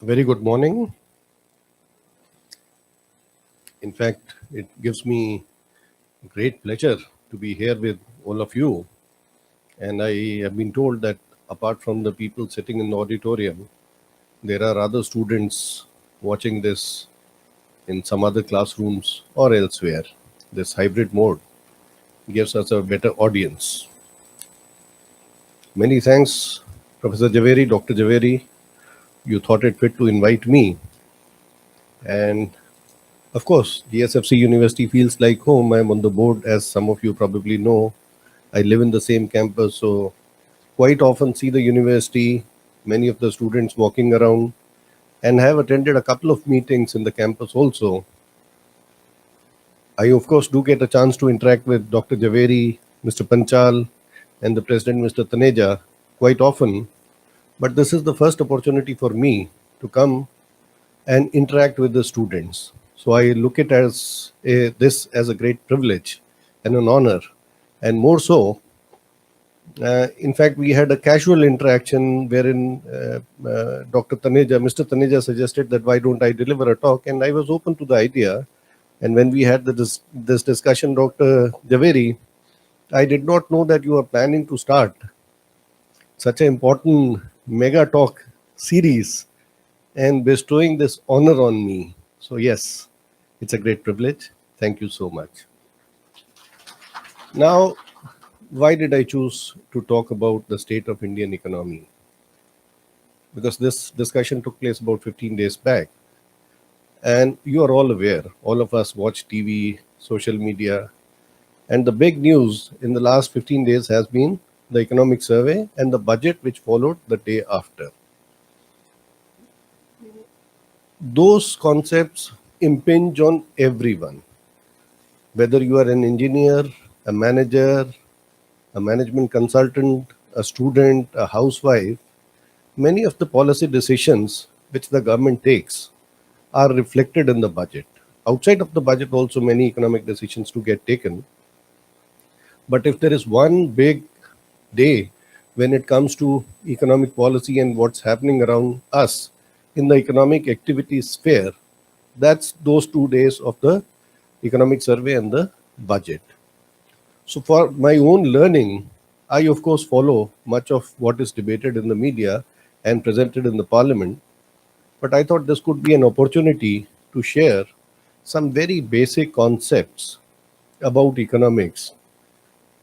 Very good morning. In fact, it gives me great pleasure to be here with all of you. And I have been told that apart from the people sitting in the auditorium, there are other students watching this in some other classrooms or elsewhere. This hybrid mode gives us a better audience. Many thanks, Professor Javeri, Dr. Javeri. You thought it fit to invite me. And of course, GSFC University feels like home. I'm on the board, as some of you probably know. I live in the same campus, so quite often see the university, many of the students walking around, and have attended a couple of meetings in the campus also. I, of course, do get a chance to interact with Dr. Javeri, Mr. Panchal, and the President, Mr. Taneja, quite often. But this is the first opportunity for me to come and interact with the students. So I look at this as a great privilege and an honor, and more so. In fact, we had a casual interaction wherein Mr. Taneja suggested that why don't I deliver a talk, and I was open to the idea. And when we had this discussion, Dr. Javeri, I did not know that you are planning to start such an important mega talk series and bestowing this honor on me. So, yes, it's a great privilege. Thank you so much. Now, why did I choose to talk about the state of Indian economy? Because this discussion took place about 15 days back. And you are all aware, all of us watch TV, social media, and the big news in the last 15 days has been the economic survey and the budget which followed the day after. Those concepts impinge on everyone, whether you are an engineer, a manager, a management consultant, a student, a housewife. Many of the policy decisions which the government takes are reflected in the budget. Outside of the budget, also many economic decisions to get taken. But if there is one big day when it comes to economic policy and what's happening around us in the economic activity sphere, that's those 2 days of the economic survey and the budget. So, for my own learning, I of course follow much of what is debated in the media and presented in the parliament. But I thought this could be an opportunity to share some very basic concepts about economics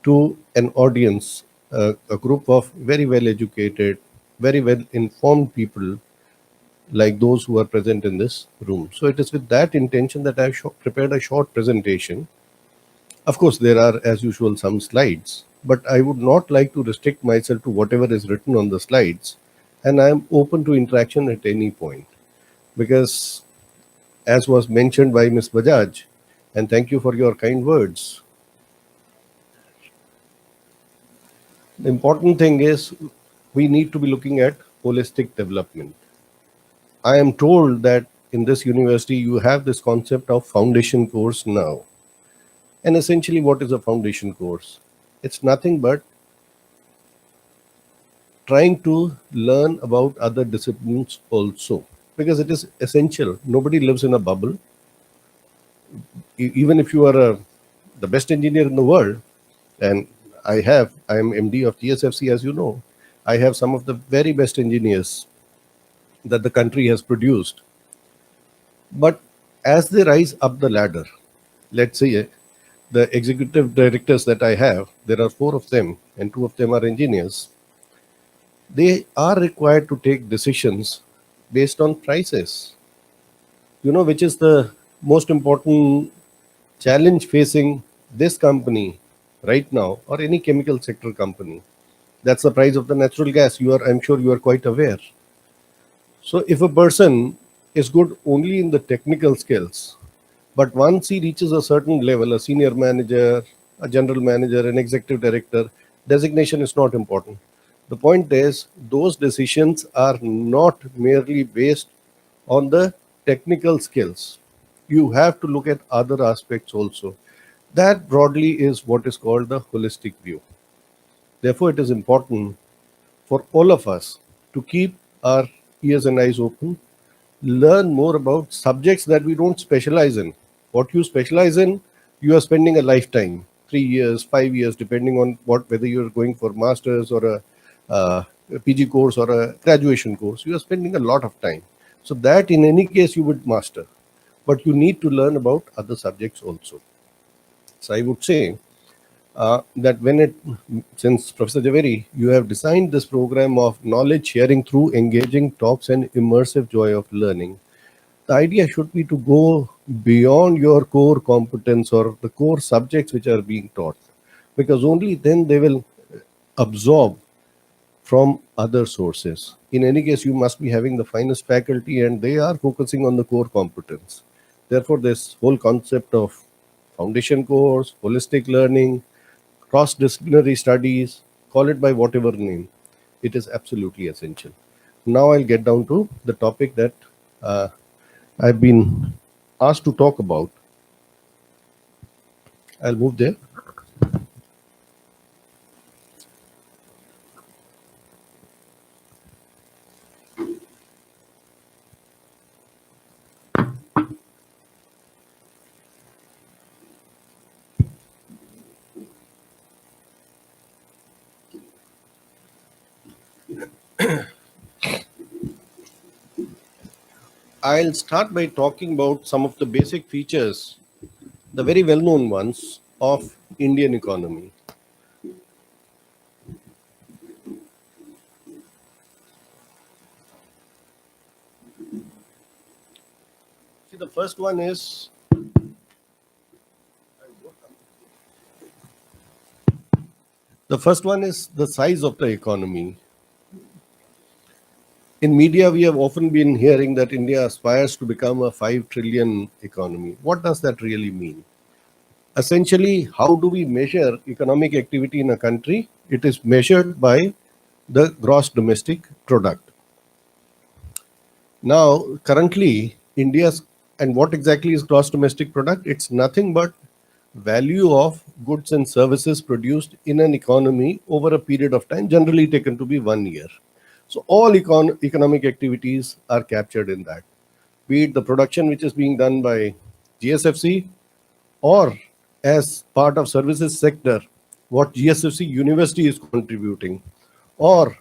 to an audience, a group of very well educated, very well informed people like those who are present in this room. So it is with that intention that I've prepared a short presentation. Of course, there are, as usual, some slides, but I would not like to restrict myself to whatever is written on the slides, and I am open to interaction at any point. Because, as was mentioned by Ms. Bajaj, and thank you for your kind words, the important thing is we need to be looking at holistic development. I am told that in this university you have this concept of foundation course now. And essentially, what is a foundation course? It's nothing but trying to learn about other disciplines also, because it is essential. Nobody lives in a bubble. Even if you are the best engineer in the world, and I am MD of GSFC, as you know, I have some of the very best engineers that the country has produced. But as they rise up the ladder, let's say the executive directors that I have, there are 4 of them, and 2 of them are engineers. They are required to take decisions based on prices. Which is the most important challenge facing this company right now, or any chemical sector company? That's the price of the natural gas. I'm sure you are quite aware. So if a person is good only in the technical skills, but once he reaches a certain level, a senior manager, a general manager, an executive director, designation is not important. The point is, those decisions are not merely based on the technical skills. You have to look at other aspects also. That broadly is what is called the holistic view. Therefore, it is important for all of us to keep our ears and eyes open, learn more about subjects that we don't specialize in. What you specialize in, you are spending a lifetime, 3 years, 5 years, depending on whether you're going for masters or a PG course or a graduation course. You are spending a lot of time. So that in any case you would master, but you need to learn about other subjects also. So I would say that since Professor Javeri, you have designed this program of knowledge sharing through engaging talks and immersive joy of learning, the idea should be to go beyond your core competence or the core subjects which are being taught, because only then they will absorb from other sources. In any case, you must be having the finest faculty and they are focusing on the core competence. Therefore, this whole concept of foundation course, holistic learning, cross-disciplinary studies, call it by whatever name, it is absolutely essential. Now I'll get down to the topic that uh, I've been asked to talk about. I'll move there. I'll start by talking about some of the basic features, the very well-known ones of Indian economy. See, the first one is the size of the economy. In media, we have often been hearing that India aspires to become a 5 trillion economy. What does that really mean? Essentially, how do we measure economic activity in a country? It is measured by the gross domestic product. Now, currently, and what exactly is gross domestic product? It's nothing but value of goods and services produced in an economy over a period of time, generally taken to be 1 year. So all economic activities are captured in that, be it the production which is being done by GSFC, or as part of services sector, what GSFC University is contributing, or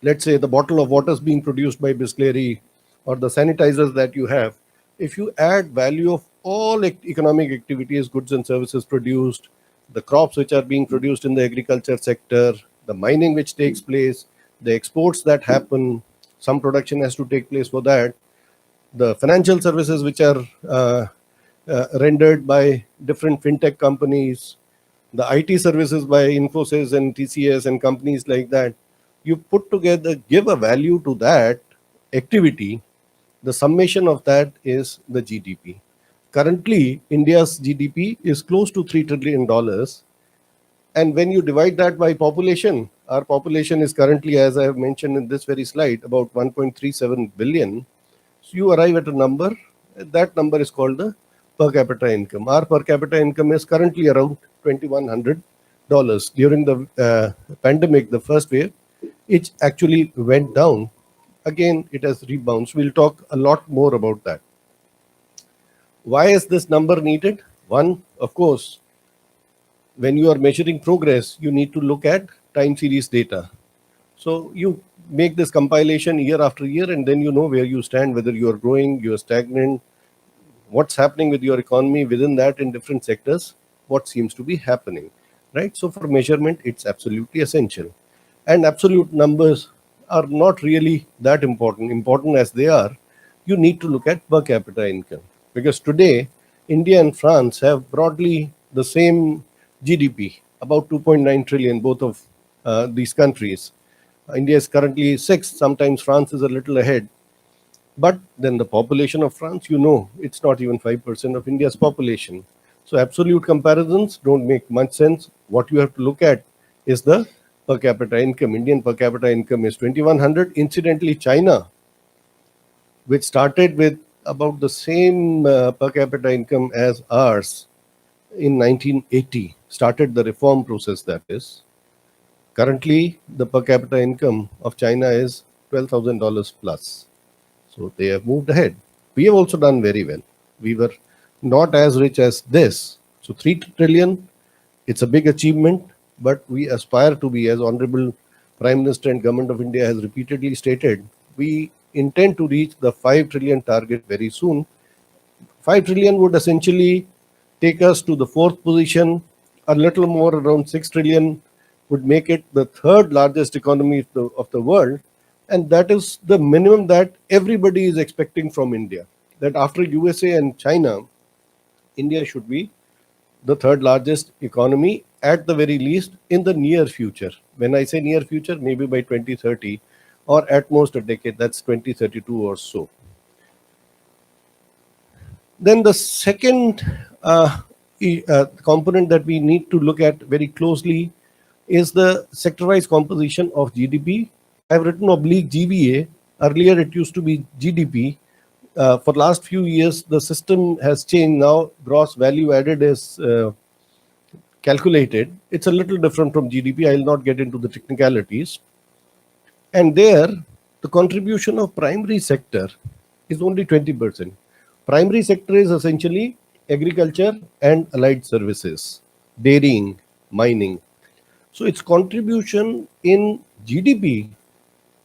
let's say the bottle of water is being produced by Bisleri, or the sanitizers that you have. If you add value of all economic activities, goods and services produced, the crops which are being produced in the agriculture sector, the mining which takes place, the exports that happen, some production has to take place for that, the financial services which are rendered by different fintech companies, the IT services by Infosys and TCS and companies like that, you put together, give a value to that activity, the summation of that is the GDP. Currently, India's GDP is close to $3 trillion. And when you divide that by population, our population is currently, as I have mentioned in this very slide, about 1.37 billion. So you arrive at a number, that number is called the per capita income. Our per capita income is currently around $2,100. During the pandemic, the first wave, it actually went down. Again, it has rebounded. We'll talk a lot more about that. Why is this number needed? One, of course, when you are measuring progress, you need to look at time series data. So you make this compilation year after year, and then you know where you stand, whether you are growing, you are stagnant, what's happening with your economy within that in different sectors, what seems to be happening, right? So for measurement, it's absolutely essential. And absolute numbers are not really that important as they are. You need to look at per capita income, because today India and France have broadly the same GDP, about 2.9 trillion, both of these countries. India is currently sixth, sometimes France is a little ahead, but then the population of France, it's not even 5% of India's population. So absolute comparisons don't make much sense. What you have to look at is the per capita income. Indian per capita income is 2100. Incidentally, China, which started with about the same per capita income as ours in 1980, started the reform process, that is. Currently, the per capita income of China is $12,000 plus. So they have moved ahead. We have also done very well. We were not as rich as this. So 3 trillion, it's a big achievement, but we aspire to be, as Honorable Prime Minister and Government of India has repeatedly stated, we intend to reach the 5 trillion target very soon. 5 trillion would essentially take us to the fourth position. A little more, around 6 trillion, would make it the third largest economy of the world. And that is the minimum that everybody is expecting from India. That after USA and China, India should be the third largest economy at the very least in the near future. When I say near future, maybe by 2030 or at most a decade, that's 2032 or so. Then the second component that we need to look at very closely is the sector-wise composition of GDP. I've written oblique GVA. Earlier it used to be GDP. For last few years, the system has changed. Now gross value added is calculated. It's a little different from GDP. I'll not get into the technicalities. And there, the contribution of primary sector is only 20%. Primary sector is essentially agriculture and allied services, dairying, mining. So its contribution in GDP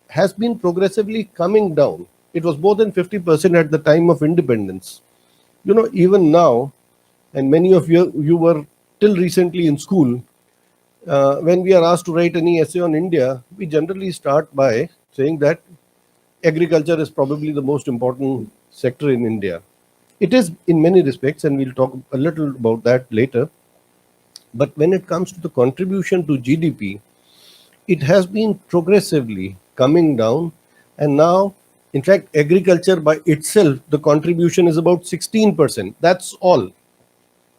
has been progressively coming down. It was more than 50% at the time of independence. Even now, and many of you were till recently in school, when we are asked to write any essay on India, we generally start by saying that agriculture is probably the most important sector in India. It is in many respects, and we'll talk a little about that later. But when it comes to the contribution to GDP, it has been progressively coming down. And now, in fact, agriculture by itself, the contribution is about 16%. That's all.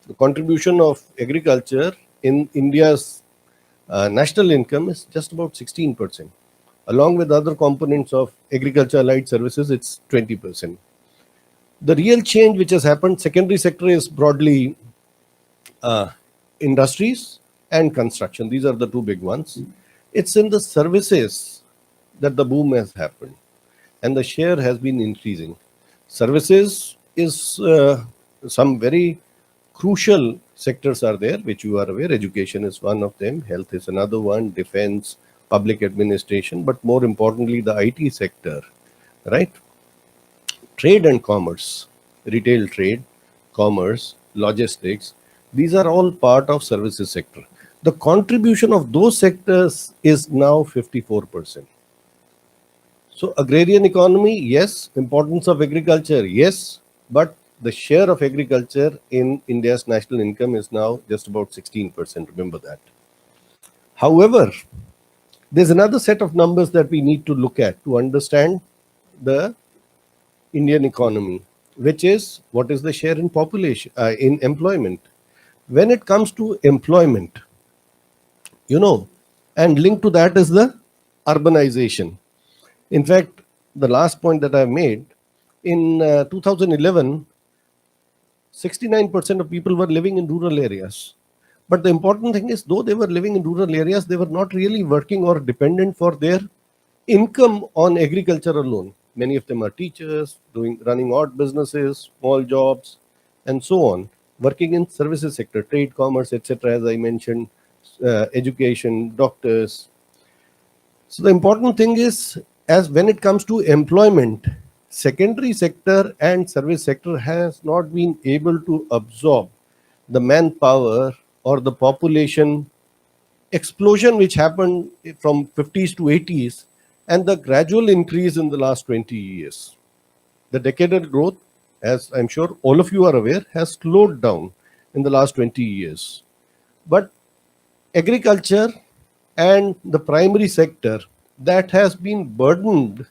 The contribution of agriculture in India's national income is just about 16%. Along with other components of agriculture allied services, it's 20%. The real change which has happened, secondary sector is broadly industries and construction. These are the two big ones. It's in the services that the boom has happened, and the share has been increasing. Services is some very crucial sectors are there, which you are aware. Education is one of them, health is another one, defense, public administration, but more importantly, the IT sector, right? Trade and commerce, retail trade, commerce, logistics, these are all part of services sector. The contribution of those sectors is now 54%. So agrarian economy, yes. Importance of agriculture, yes. But the share of agriculture in India's national income is now just about 16%. Remember that. However, there's another set of numbers that we need to look at to understand the Indian economy, which is what is the share in population, in employment. When it comes to employment, and linked to that is the urbanization. In fact, the last point that I made, in 2011, 69% of people were living in rural areas. But the important thing is, though they were living in rural areas, they were not really working or dependent for their income on agriculture alone. Many of them are teachers, running odd businesses, small jobs, and so on, working in services sector, trade, commerce, etc., as I mentioned, education, doctors. So the important thing is, as when it comes to employment, secondary sector and service sector has not been able to absorb the manpower or the population explosion which happened from 50s to 80s and the gradual increase in the last 20 years. The decadal growth, as I'm sure all of you are aware, has slowed down in the last 20 years. But agriculture and the primary sector, that has been burdened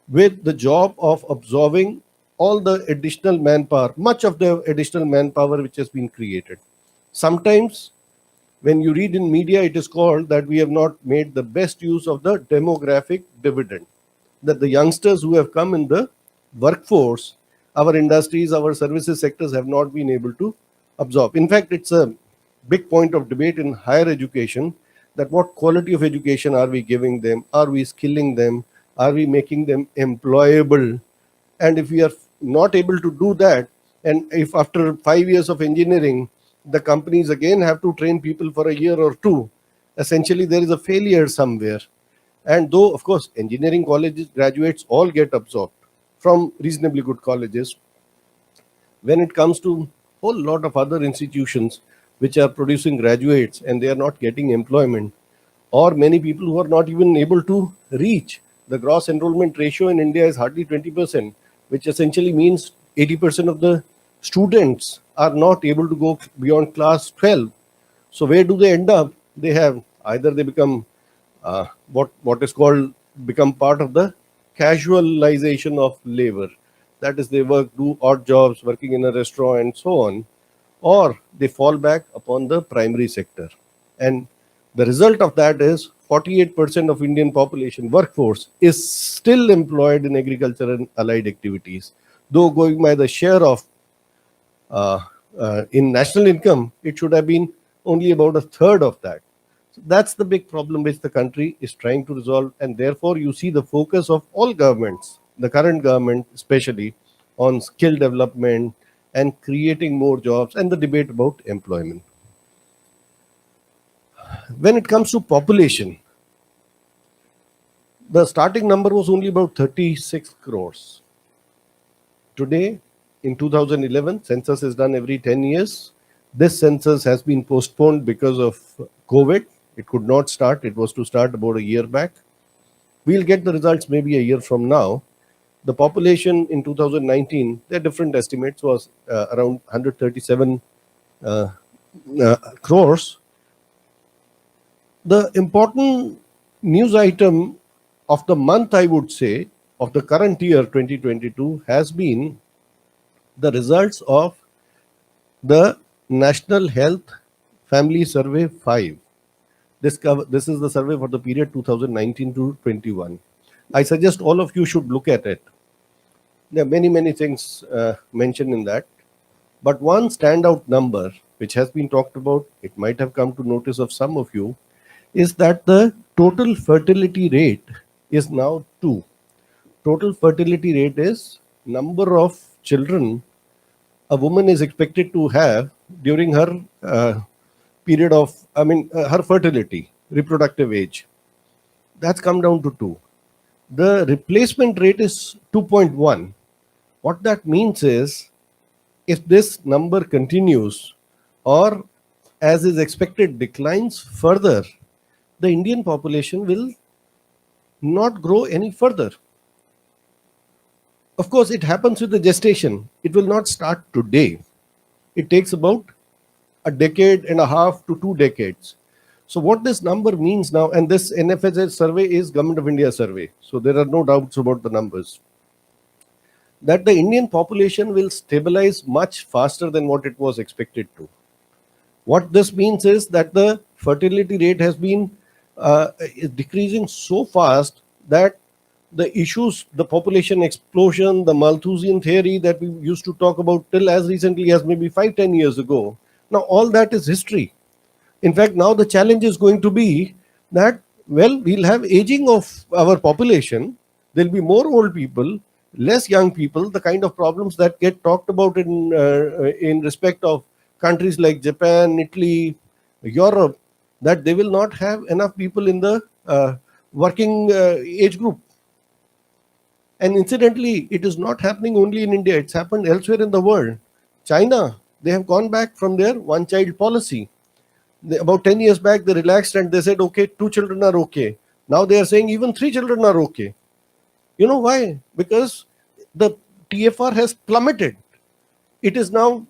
with the job of absorbing all the additional manpower, much of the additional manpower which has been created. Sometimes when you read in media, it is called that we have not made the best use of the demographic dividend, that the youngsters who have come in the workforce, our industries, our services sectors have not been able to absorb. In fact, it's a big point of debate in higher education, that what quality of education are we giving them? Are we skilling them? Are we making them employable? And if we are not able to do that, and if after 5 years of engineering, the companies again have to train people for a year or two, essentially there is a failure somewhere. And though, of course, engineering colleges graduates all get absorbed from reasonably good colleges, when it comes to whole lot of other institutions which are producing graduates and they are not getting employment, or many people who are not even able to reach the gross enrollment ratio in India is hardly 20%, which essentially means 80% of the students are not able to go beyond class 12. So where do they end up? They have either they become what is called become part of the casualization of labor. That is, they do odd jobs, working in a restaurant and so on, or they fall back upon the primary sector. And the result of that is 48% of Indian population workforce is still employed in agriculture and allied activities. Though going by the share of uh, in national income, it should have been only about a third of that. So that's the big problem which the country is trying to resolve, and therefore you see the focus of all governments, the current government especially, on skill development and creating more jobs and the debate about employment. When it comes to population, the starting number was only about 36 crores. Today, in 2011, census is done every 10 years. This census has been postponed because of COVID. It could not start. It was to start about a year back. We'll get the results maybe a year from now. The population in 2019, there are different estimates, was around 137 uh, crores. The important news item of the month, I would say, of the current year 2022 has been the results of the National Health Family Survey 5. This is the survey for the period 2019 to 21. I suggest all of you should look at it. There are many things mentioned in that. But one standout number, which has been talked about, it might have come to notice of some of you, is that the total fertility rate is now 2. Total fertility rate is number of children a woman is expected to have during her period of, her fertility, reproductive age. That's come down to 2. The replacement rate is 2.1. What that means is, if this number continues or as is expected declines further, the Indian population will not grow any further. Of course, it happens with the gestation. It will not start today. It takes about a decade and a half to 2 decades. So what this number means now, and this NFHS survey is Government of India survey, so there are no doubts about the numbers, that the Indian population will stabilize much faster than what it was expected to. What this means is that the fertility rate has been is decreasing so fast that the issues, the population explosion, the Malthusian theory that we used to talk about till as recently as maybe 5-10 years ago, now all that is history. In fact, now the challenge is going to be that, well, we'll have aging of our population, there'll be more old people, less young people, the kind of problems that get talked about in respect of countries like Japan, Italy, Europe, that they will not have enough people in the working age group. And incidentally, it is not happening only in India, it's happened elsewhere in the world. China, they have gone back from their one child policy. About 10 years back, they relaxed and they said, okay, 2 children are okay. Now they are saying even 3 children are okay. You know why? Because the TFR has plummeted. It is now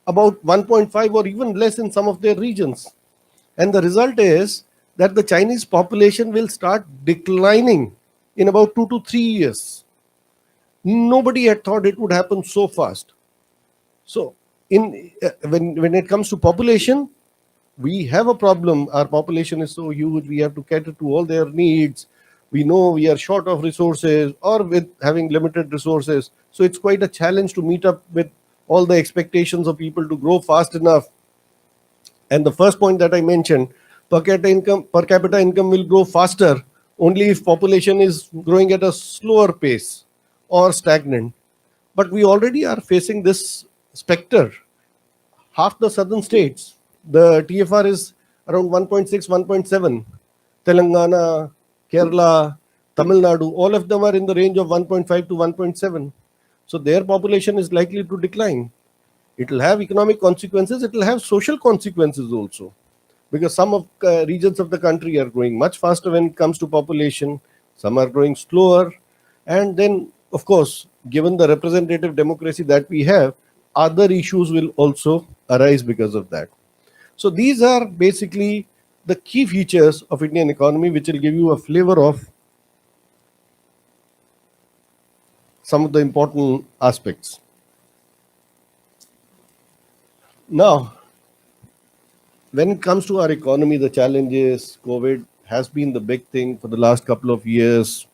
about 1.5 or even less in some of their regions. And the result is that the Chinese population will start declining in about 2 to 3 years. Nobody had thought it would happen so fast. So, when it comes to population, we have a problem. Our population is so huge, we have to cater to all their needs. We know we are short of resources or with having limited resources. So it's quite a challenge to meet up with all the expectations of people to grow fast enough. And the first point that I mentioned, per capita income will grow faster only if population is growing at a slower pace or stagnant. But we already are facing this specter. Half the southern states, the TFR is around 1.6, 1.7. Telangana, Kerala, Tamil Nadu, all of them are in the range of 1.5 to 1.7. So their population is likely to decline. It will have economic consequences, it will have social consequences also. Because some of regions of the country are growing much faster when it comes to population, some are growing slower. And then, of course, given the representative democracy that we have, other issues will also arise because of that. So these are basically the key features of Indian economy, which will give you a flavor of some of the important aspects. Now, when it comes to our economy, the challenges, COVID has been the big thing for the last couple of years.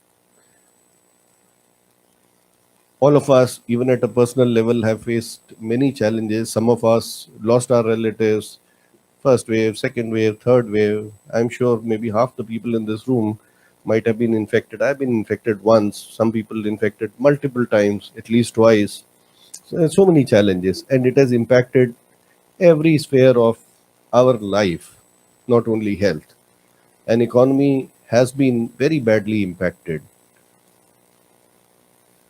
All of us, even at a personal level, have faced many challenges. Some of us lost our relatives, first wave, second wave, third wave. I'm sure maybe half the people in this room might have been infected. I've been infected once, some people infected multiple times, at least twice. So there's so many challenges, and it has impacted every sphere of our life, not only health. And economy has been very badly impacted.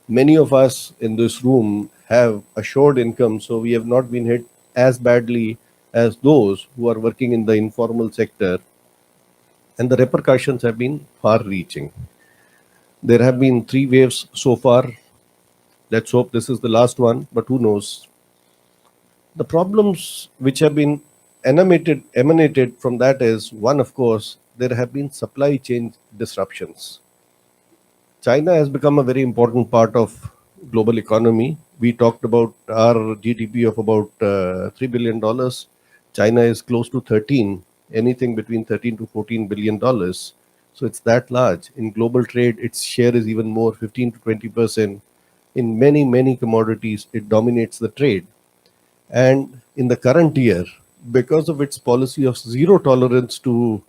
Many of us in this room have assured income, so we have not been hit as badly as those who are working in the informal sector, and the repercussions have been far reaching. There have been three waves so far. Let's hope this is the last one, but who knows? The problems which have been emanated from that is one, of course, there have been supply chain disruptions. China has become a very important part of global economy. We talked about our GDP of about $3 billion. China is close to 13, anything between 13 to $14 billion. So it's that large. In global trade, its share is even more, 15 to 20%. In many, many commodities, it dominates the trade. And in the current year, because of its policy of zero tolerance to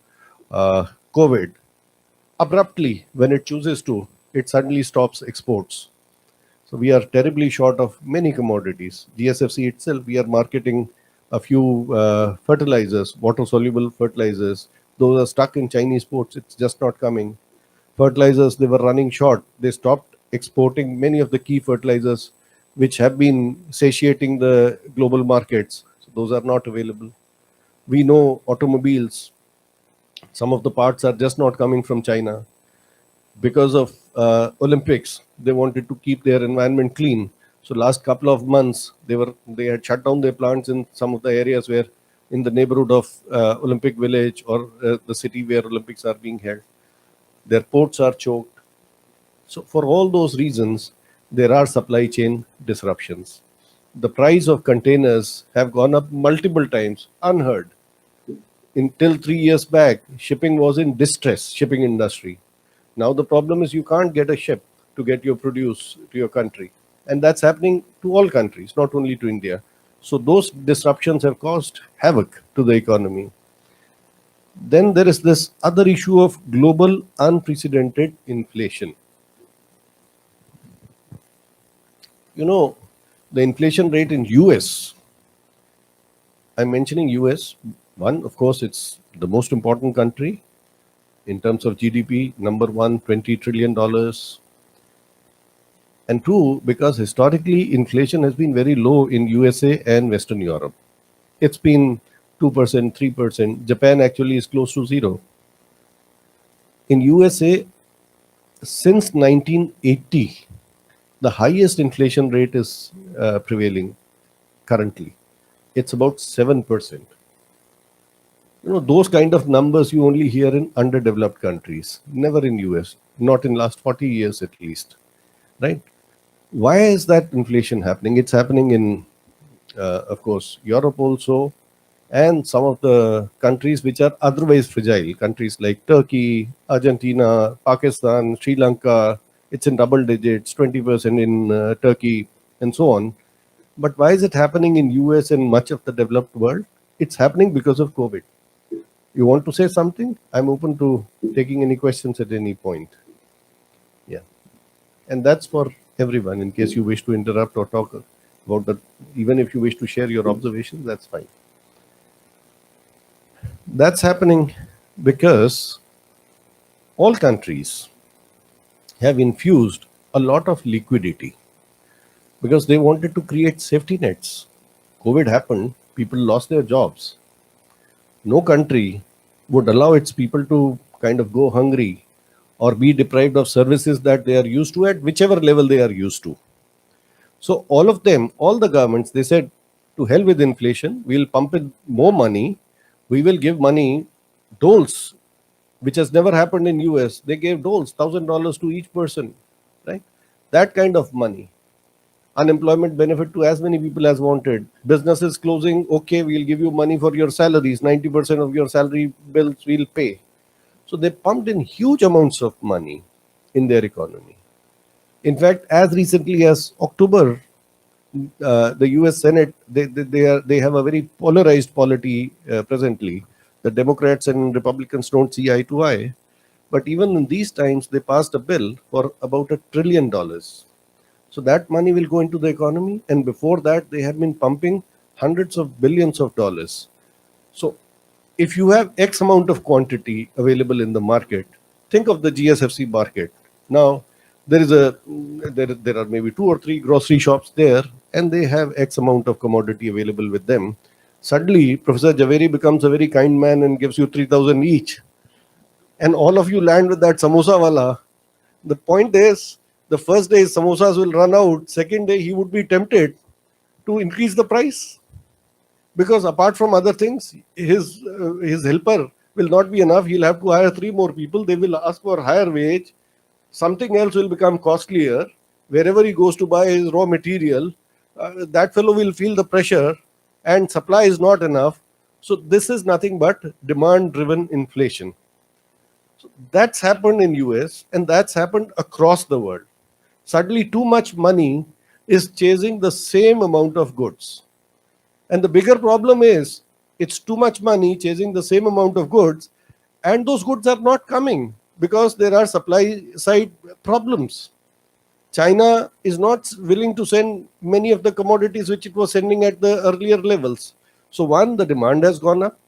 COVID, abruptly, when it chooses to, it suddenly stops exports. So we are terribly short of many commodities. GSFC itself, we are marketing a few fertilizers, water soluble fertilizers. Those are stuck in Chinese ports. It's just not coming. Fertilizers, they were running short. They stopped exporting many of the key fertilizers which have been satiating the global markets. So those are not available. We know automobiles, some of the parts are just not coming from China because of Olympics. They wanted to keep their environment clean. So last couple of months, they had shut down their plants in some of the areas where, in the neighborhood of Olympic Village or the city where Olympics are being held. Their ports are choked. So for all those reasons, there are supply chain disruptions. The price of containers have gone up multiple times, unheard. Until 3 years back, shipping was in distress, shipping industry. Now the problem is you can't get a ship to get your produce to your country. And that's happening to all countries, not only to India. So those disruptions have caused havoc to the economy. Then there is this other issue of global unprecedented inflation. You know, the inflation rate in US, I'm mentioning US. One, of course, it's the most important country in terms of GDP, number one, $20 trillion. And two, because historically inflation has been very low in USA and Western Europe. It's been 2%, 3%. Japan actually is close to zero. In USA, since 1980, the highest inflation rate is prevailing currently. It's about 7%. Those kind of numbers you only hear in underdeveloped countries, never in US, not in last 40 years at least, right? Why is that inflation happening? It's happening in, of course, Europe also, and some of the countries which are otherwise fragile, countries like Turkey, Argentina, Pakistan, Sri Lanka. It's in double digits, 20% in Turkey, and so on. But why is it happening in US and much of the developed world? It's happening because of COVID. You want to say something? I'm open to taking any questions at any point. Yeah. And that's for everyone. In case you wish to interrupt or talk about that, even if you wish to share your observations, that's fine. That's happening because all countries have infused a lot of liquidity because they wanted to create safety nets. COVID happened, people lost their jobs. No country would allow its people to kind of go hungry or be deprived of services that they are used to at whichever level they are used to. So all of them, all the governments, they said, to hell with inflation, we'll pump in more money, we will give money, doles, which has never happened in US. They gave doles, $1,000 to each person, right? That kind of money. Unemployment benefit to as many people as wanted. Businesses closing, okay, we'll give you money for your salaries, 90% of your salary bills we'll pay. So they pumped in huge amounts of money in their economy. In fact, as recently as October, the U.S. Senate they have a very polarized polity presently. The Democrats and Republicans don't see eye to eye, but even in these times, they passed a bill for about $1 trillion. So that money will go into the economy, and before that, they have been pumping hundreds of billions of dollars. So if you have X amount of quantity available in the market, think of the GSFC market. Now, there are maybe two or three grocery shops there, and they have X amount of commodity available with them. Suddenly, Professor Javeri becomes a very kind man and gives you 3,000 each, and all of you land with that samosa wala. The point is, the first day samosas will run out. Second day, he would be tempted to increase the price because apart from other things, his helper will not be enough. He'll have to hire three more people. They will ask for higher wage. Something else will become costlier. Wherever he goes to buy his raw material, that fellow will feel the pressure, and supply is not enough. So this is nothing but demand-driven inflation. So that's happened in US, and that's happened across the world. Suddenly, too much money is chasing the same amount of goods. And the bigger problem is it's too much money chasing the same amount of goods, and those goods are not coming because there are supply side problems. China is not willing to send many of the commodities which it was sending at the earlier levels. So, one, the demand has gone up.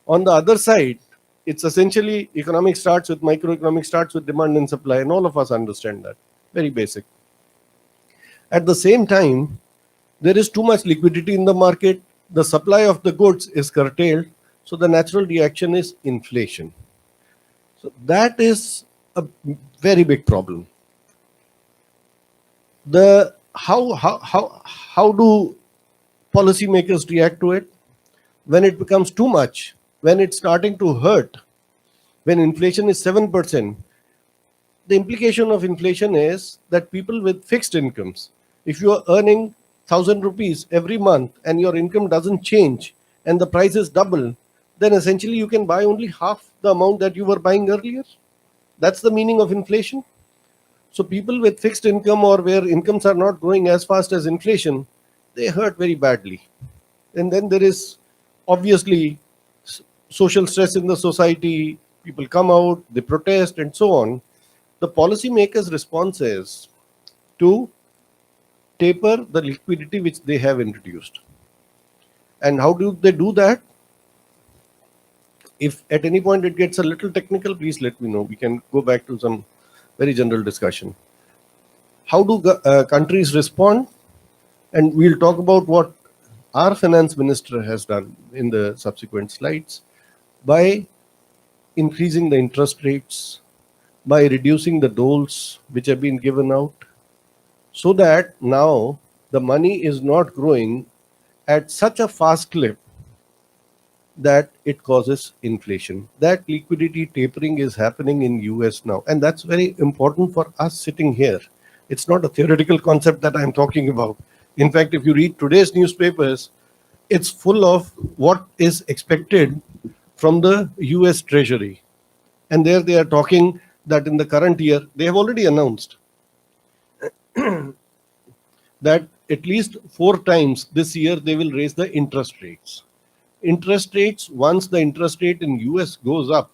On the other side, it's essentially economics starts with microeconomics starts with demand and supply, and all of us understand that. Very basic. At the same time, there is too much liquidity in the market. The supply of the goods is curtailed. So the natural reaction is inflation. So that is a very big problem. The how do policymakers react to it? When it becomes too much, when it's starting to hurt, when inflation is 7%, the implication of inflation is that people with fixed incomes, if you are earning 1,000 rupees every month and your income doesn't change and the price is double, then essentially you can buy only half the amount that you were buying earlier. That's the meaning of inflation. So people with fixed income or where incomes are not growing as fast as inflation, they hurt very badly. And then there is obviously social stress in the society. People come out, they protest, and so on. The policymakers' response is to taper the liquidity which they have introduced. And how do they do that? If at any point it gets a little technical, please let me know. We can go back to some very general discussion. How do countries respond? And we'll talk about what our finance minister has done in the subsequent slides by increasing the interest rates, by reducing the doles which have been given out, so that now the money is not growing at such a fast clip that it causes inflation. That liquidity tapering is happening in US now, and that's very important for us sitting here. It's not a theoretical concept that I'm talking about. In fact, if you read today's newspapers, it's full of what is expected from the US Treasury. And there they are talking that in the current year, they have already announced that at least 4 times this year they will raise the interest rates. Interest rates, once the interest rate in US goes up,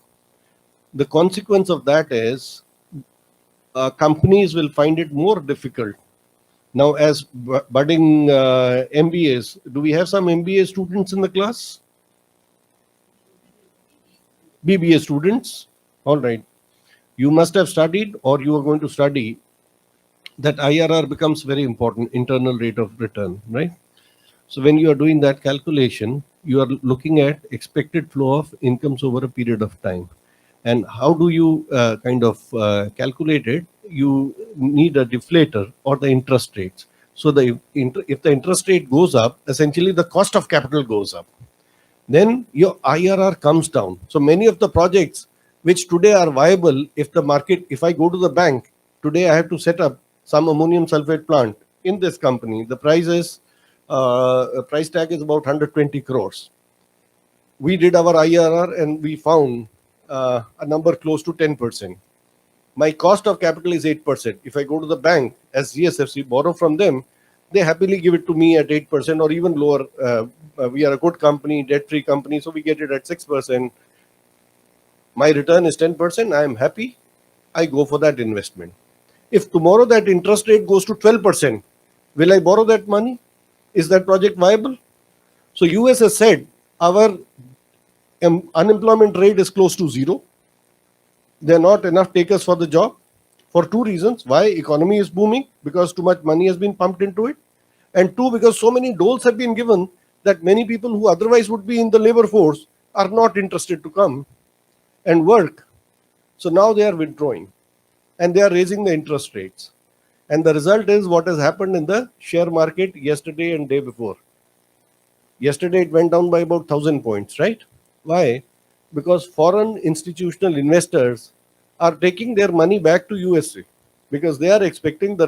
the consequence of that is companies will find it more difficult Now, as budding MBAs, do we have some MBA students in the class? BBA students? All right. You must have studied, or you are going to study, that IRR becomes very important, internal rate of return, right? So when you are doing that calculation, you are looking at expected flow of incomes over a period of time. And how do you kind of calculate it? You need a deflator or the interest rates. So if the interest rate goes up, essentially the cost of capital goes up. Then your IRR comes down. So many of the projects which today are viable, if I go to the bank, today I have to set up some ammonium sulfate plant in this company. The price tag is about 120 crores. We did our IRR and we found a number close to 10%. My cost of capital is 8%. If I go to the bank as GSFC, borrow from them, they happily give it to me at 8% or even lower. We are a good company, debt-free company, so we get it at 6%. My return is 10%. I am happy. I go for that investment. If tomorrow that interest rate goes to 12%, will I borrow that money? Is that project viable? So US has said our unemployment rate is close to zero. There are not enough takers for the job for two reasons. Why? Economy is booming because too much money has been pumped into it, and two, because so many doles have been given that many people who otherwise would be in the labor force are not interested to come and work. So now they are withdrawing and they are raising the interest rates. And the result is what has happened in the share market yesterday and day before. Yesterday it went down by about 1,000 points, right? Why? Because foreign institutional investors are taking their money back to USA because they are expecting the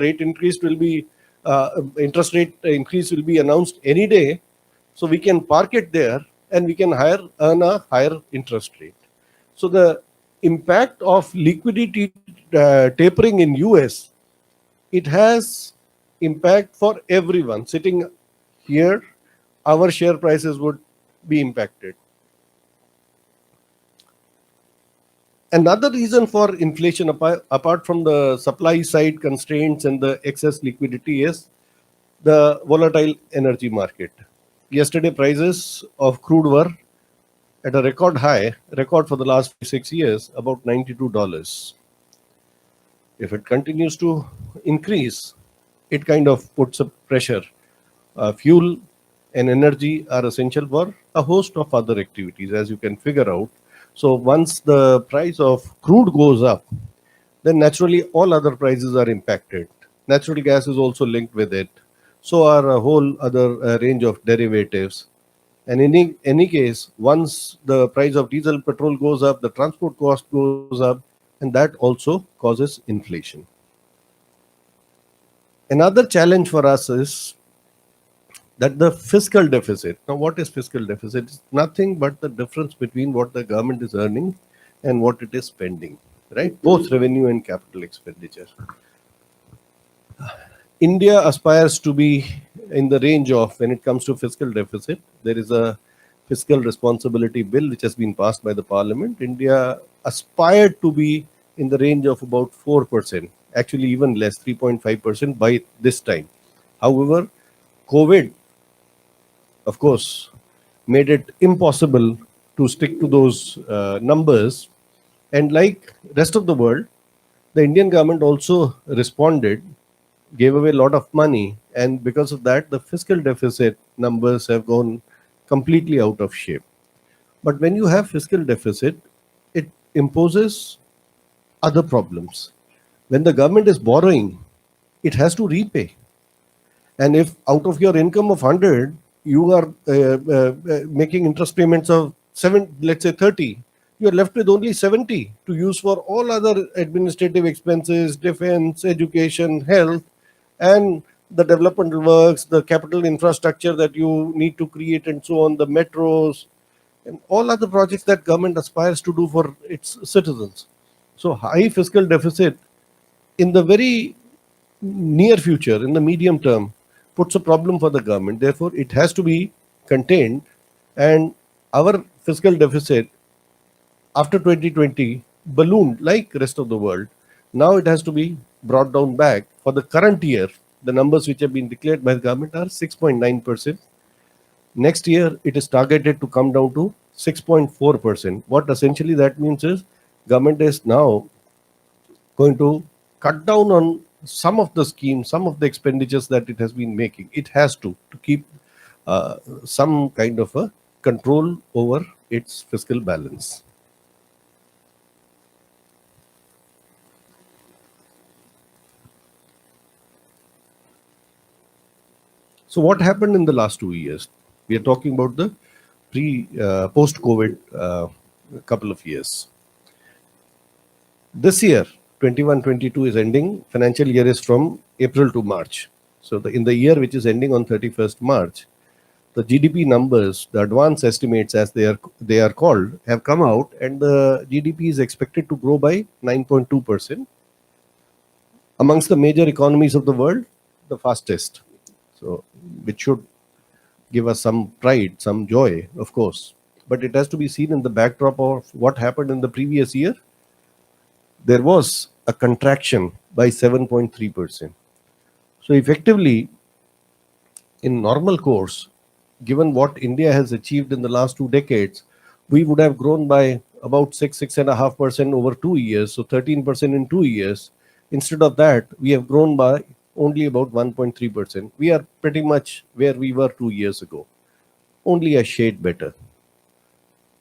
interest rate increase will be announced any day. So we can park it there and we can earn a higher interest rate. So the impact of liquidity tapering in US, it has impact for everyone. Sitting here, our share prices would be impacted. Another reason for inflation, apart from the supply side constraints and the excess liquidity, is the volatile energy market. Yesterday, prices of crude were at a record for the last 6 years, about $92. If it continues to increase, it kind of puts a pressure. Fuel and energy are essential for a host of other activities, as you can figure out. So once the price of crude goes up, then naturally all other prices are impacted. Natural gas is also linked with it. So are a whole other range of derivatives. And in any case, once the price of diesel, petrol goes up, the transport cost goes up, and that also causes inflation. Another challenge for us is that the fiscal deficit. Now, what is fiscal deficit? It's nothing but the difference between what the government is earning and what it is spending, right? Both revenue and capital expenditure. India aspires to be in the range of, when it comes to fiscal deficit, there is a fiscal responsibility bill which has been passed by the parliament. India aspired to be in the range of about 4%, actually even less, 3.5% by this time. However, COVID, of course, made it impossible to stick to those numbers. And like rest of the world, the Indian government also responded, gave away a lot of money, and because of that, the fiscal deficit numbers have gone completely out of shape. But when you have fiscal deficit, it imposes other problems. When the government is borrowing, it has to repay. And if out of your income of 100, you are making interest payments of 7, let's say 30, you are left with only 70 to use for all other administrative expenses, defense, education, health, and the developmental works, the capital infrastructure that you need to create, and so on, the metros, and all other projects that government aspires to do for its citizens. So high fiscal deficit in the very near future, in the medium term, puts a problem for the government. Therefore, it has to be contained. And our fiscal deficit after 2020 ballooned like rest of the world. Now it has to be brought down back for the current year. the numbers which have been declared by the government are 6.9%. Next year, it is targeted to come down to 6.4%. What essentially that means is government is now going to cut down on some of the schemes, some of the expenditures that it has been making. It has to keep some kind of a control over its fiscal balance. So what happened in the last 2 years? We are talking about the post-COVID couple of years. This year, 21-22 is ending. Financial year is from April to March. So in the year which is ending on 31st March, the GDP numbers, the advance estimates as they are called, have come out, and the GDP is expected to grow by 9.2%. Amongst the major economies of the world, the fastest. So, which should give us some pride, some joy, of course. But it has to be seen in the backdrop of what happened in the previous year. There was a contraction by 7.3%. So effectively, in normal course, given what India has achieved in the last 2 decades, we would have grown by about 6.5% over 2 years, so 13% in 2 years. Instead of that, we have grown by only about 1.3%. We are pretty much where we were 2 years ago, only a shade better.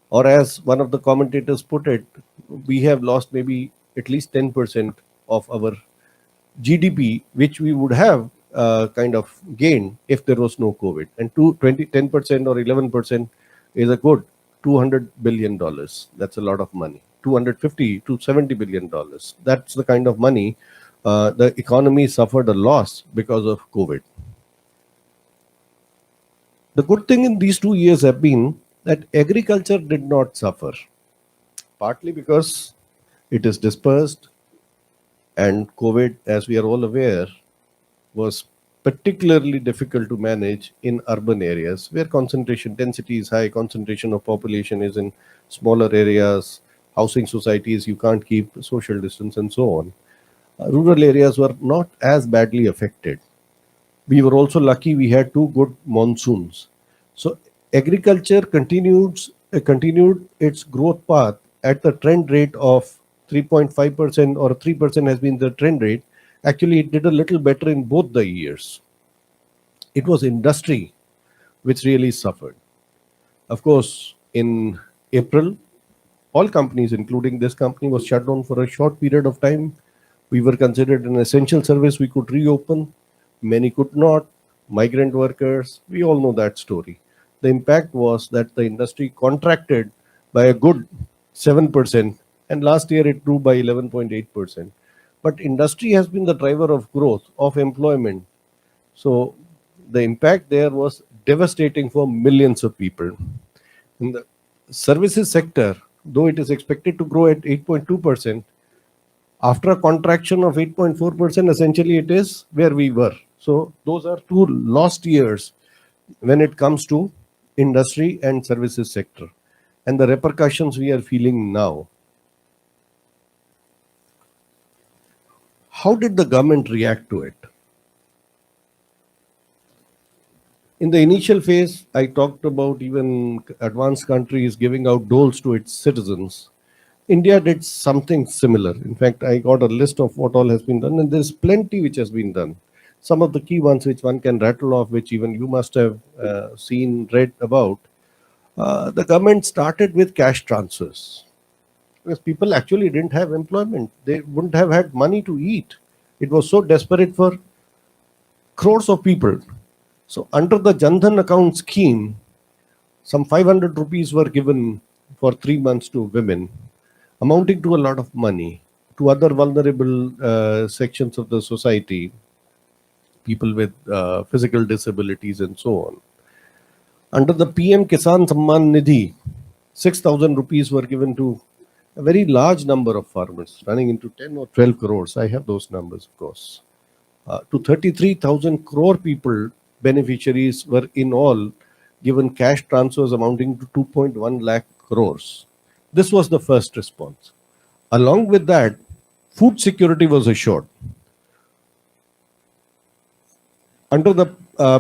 Or as one of the commentators put it, we have lost maybe at least 10% of our GDP, which we would have kind of gained if there was no COVID. And 10% or 11% is a good $200 billion. That's a lot of money. 250 to $70 billion. That's the kind of money the economy suffered a loss because of COVID. The good thing in these 2 years have been that agriculture did not suffer, partly because it is dispersed, and COVID, as we are all aware, was particularly difficult to manage in urban areas where concentration density is high, concentration of population is in smaller areas, housing societies, you can't keep social distance and so on. Rural areas were not as badly affected. We were also lucky we had 2 good monsoons. So agriculture continued its growth path at the trend rate of 3.5% or 3% has been the trend rate. Actually, it did a little better in both the years. It was industry which really suffered. Of course, in April, all companies, including this company, was shut down for a short period of time. We were considered an essential service. We could reopen. Many could not. Migrant workers, we all know that story. The impact was that the industry contracted by a good 7%, and last year it grew by 11.8%. But industry has been the driver of growth, of employment. So the impact there was devastating for millions of people. In the services sector, though it is expected to grow at 8.2%, after a contraction of 8.4%, essentially it is where we were. So those are 2 lost years when it comes to industry and services sector, and the repercussions we are feeling now. How did the government react to it? In the initial phase, I talked about even advanced countries giving out doles to its citizens. India did something similar. In fact, I got a list of what all has been done, and there's plenty which has been done. Some of the key ones which one can rattle off, which even you must have seen, read about. The government started with cash transfers because people actually didn't have employment. They wouldn't have had money to eat. It was so desperate for crores of people. So under the Jan Dhan account scheme, some 500 rupees were given for 3 months to women, amounting to a lot of money, to other vulnerable sections of the society, people with physical disabilities and so on. Under the PM Kisan Samman Nidhi, 6,000 rupees were given to a very large number of farmers, running into 10 or 12 crores. I have those numbers, of course. To 33,000 crore people, beneficiaries were in all given cash transfers amounting to 2.1 lakh crores. This was the first response. Along with that, food security was assured. Under the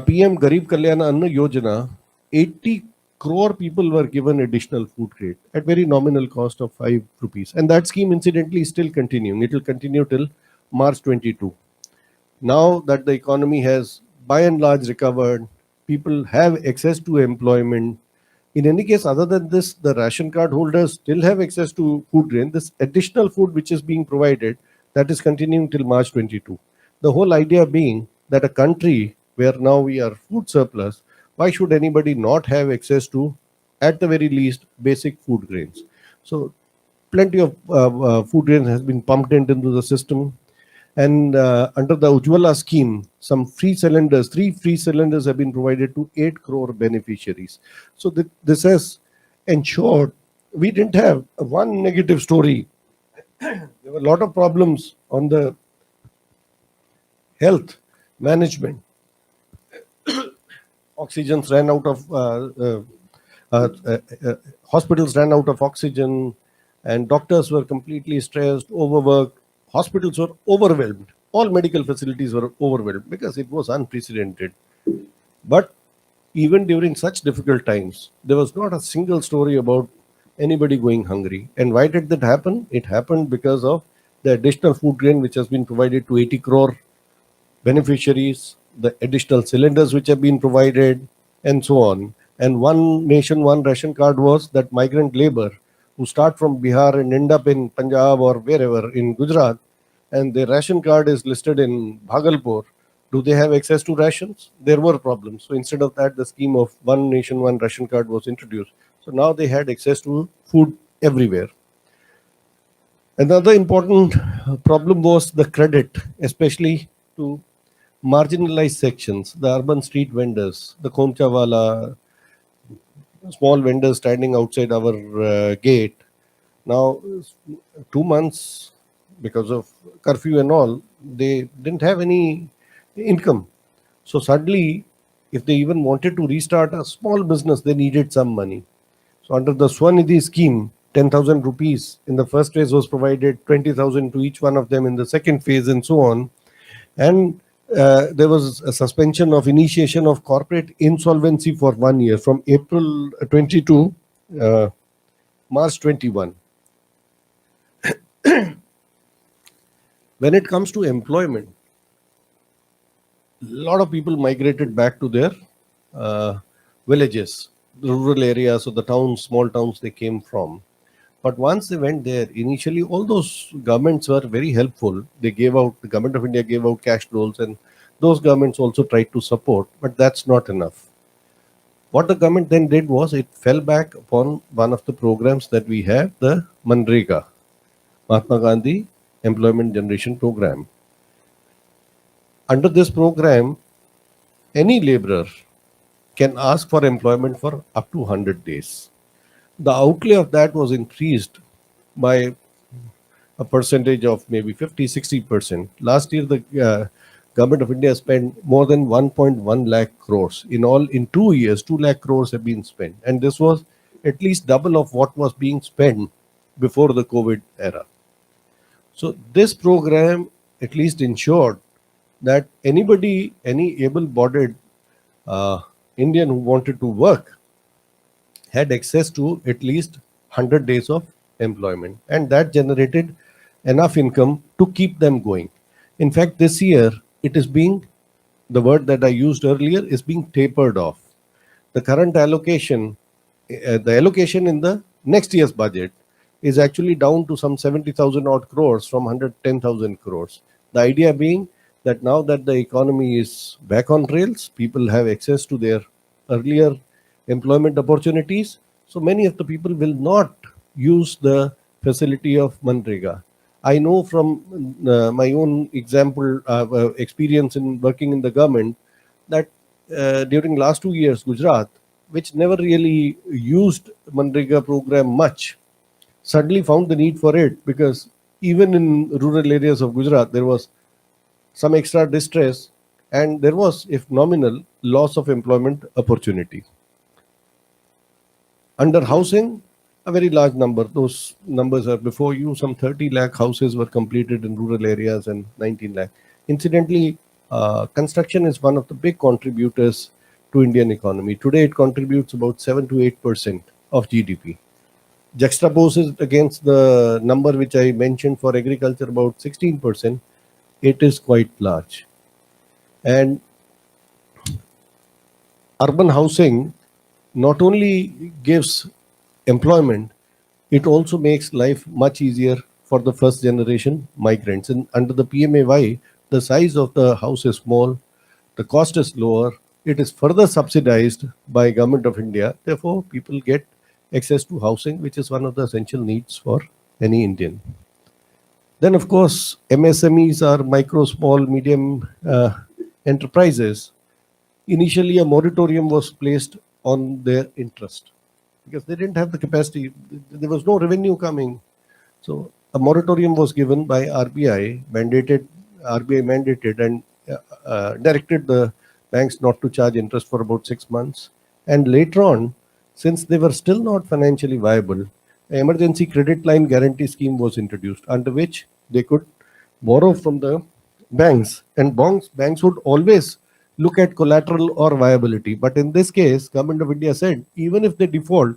PM Garib Kalyan Anna Yojana, 80 crore people were given additional food grade at very nominal cost of 5 rupees. And that scheme, incidentally, is still continuing. It will continue till March 22. Now that the economy has by and large recovered, people have access to employment. In any case, other than this, the ration card holders still have access to food grain. This additional food which is being provided, that is continuing till March 22. The whole idea being that a country where now we are food surplus, why should anybody not have access to, at the very least, basic food grains? So plenty of food grains has been pumped into the system. And under the Ujjwala scheme, some free cylinders, 3 free cylinders have been provided to 8 crore beneficiaries. So this has ensured we didn't have one negative story. There were a lot of problems on the health management. Oxygens ran out of, hospitals ran out of oxygen, and doctors were completely stressed, overworked. Hospitals were overwhelmed. All medical facilities were overwhelmed because it was unprecedented. But even during such difficult times, there was not a single story about anybody going hungry. And why did that happen? It happened because of the additional food grain which has been provided to 80 crore beneficiaries, the additional cylinders which have been provided, and so on. And one nation, one ration card was that migrant labor who start from Bihar and end up in Punjab or wherever in Gujarat, and their ration card is listed in Bhagalpur. Do they have access to rations? There were problems. So instead of that, the scheme of one nation, one ration card was introduced. So now they had access to food everywhere. Another important problem was the credit, especially to marginalized sections, the urban street vendors, the Khomchawala, small vendors standing outside our gate. Now, 2 months because of curfew and all, they didn't have any income. So suddenly, if they even wanted to restart a small business, they needed some money. So under the Swanidhi scheme, 10,000 rupees in the first phase was provided, 20,000 to each one of them in the second phase, and so on. And there was a suspension of initiation of corporate insolvency for 1 year from April 22, March 21. When it comes to employment, a lot of people migrated back to their villages, the rural areas or the towns, small towns they came from. But once they went there, initially all those governments were very helpful. They gave out, the government of India gave out cash rolls, and those governments also tried to support, but that's not enough. What the government then did was it fell back upon one of the programs that we have, the Manrega, Mahatma Gandhi Employment Generation Program. Under this program, any laborer can ask for employment for up to 100 days. The outlay of that was increased by a percentage of maybe 50-60%. Last year, the government of India spent more than 1.1 lakh crores. In all, in 2 years, 2 lakh crores have been spent. And this was at least double of what was being spent before the COVID era. So this program at least ensured that anybody, any able-bodied Indian who wanted to work had access to at least 100 days of employment, and that generated enough income to keep them going. In fact, this year it is being, the word that I used earlier, is being tapered off. The current allocation, the allocation in the next year's budget is actually down to some 70,000 odd crores from 110,000 crores. The idea being that now that the economy is back on rails, people have access to their earlier employment opportunities. So many of the people will not use the facility of Manrega. I know from my own example, experience in working in the government, that during last 2 years, Gujarat, which never really used Manrega program much, suddenly found the need for it, because even in rural areas of Gujarat, there was some extra distress, and there was, if nominal, loss of employment opportunity. Under housing, a very large number, those numbers are before you, some 30 lakh houses were completed in rural areas and 19 lakh. Incidentally, Construction is one of the big contributors to Indian economy. Today, it contributes about 7 to 8% of GDP. Juxtaposed against the number which I mentioned for agriculture, about 16%, it is quite large. And urban housing not only gives employment, it also makes life much easier for the first generation migrants. And under the PMAY, the size of the house is small, the cost is lower, it is further subsidized by Government of India. Therefore, people get access to housing, which is one of the essential needs for any Indian. Then, of course, MSMEs are micro, small, medium enterprises. Initially, a moratorium was placed on their interest because they didn't have the capacity. There was no revenue coming. So a moratorium was given by RBI mandated and directed the banks not to charge interest for about 6 months. And later on, since they were still not financially viable, an emergency credit line guarantee scheme was introduced under which they could borrow from the banks. And banks would always look at collateral or viability. But in this case, Government of India said, even if they default,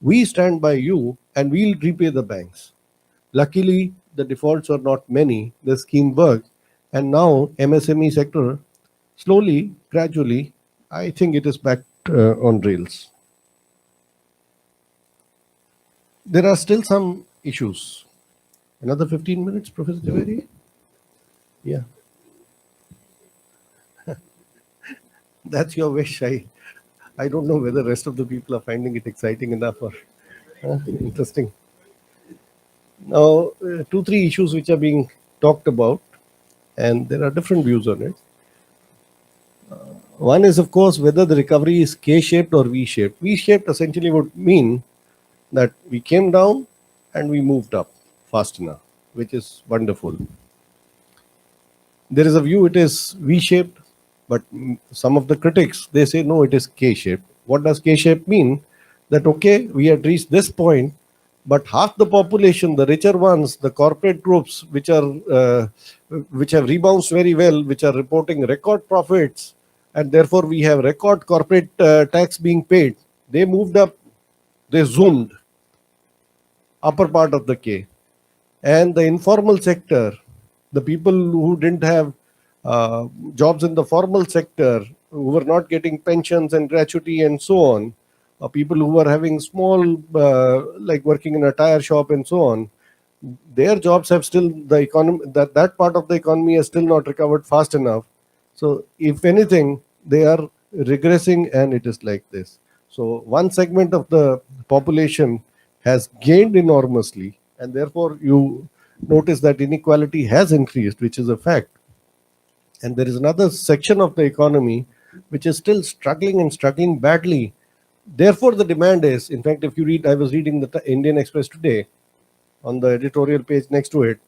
we stand by you and we'll repay the banks. Luckily, the defaults were not many. The scheme worked, and now MSME sector slowly, gradually, I think it is back on rails. There are still some issues. Another 15 minutes, Professor Javeri? Yeah, that's your wish. I don't know whether the rest of the people are finding it exciting enough or interesting. Now, two, three issues which are being talked about, and there are different views on it. One is, of course, whether the recovery is K-shaped or V-shaped. V-shaped essentially would mean that we came down and we moved up fast enough, which is wonderful. There is a view it is V-shaped, but some of the critics, they say, no, it is K-shaped. What does K-shaped mean? That, okay, we had reached this point, but half the population, the richer ones, the corporate groups, which have rebounded very well, which are reporting record profits, and therefore we have record corporate tax being paid. They moved up, they zoomed, upper part of the K. And the informal sector, the people who didn't have jobs in the formal sector, who were not getting pensions and gratuity and so on, people who were having small, like working in a tire shop and so on, their jobs have still, the economy, that part of the economy has still not recovered fast enough. So if anything, they are regressing, and it is like this. So one segment of the population has gained enormously, and therefore you notice that inequality has increased, which is a fact. And there is another section of the economy which is still struggling and struggling badly. Therefore, the demand is, in fact, if you read, I was reading the Indian Express today, on the editorial page next to it,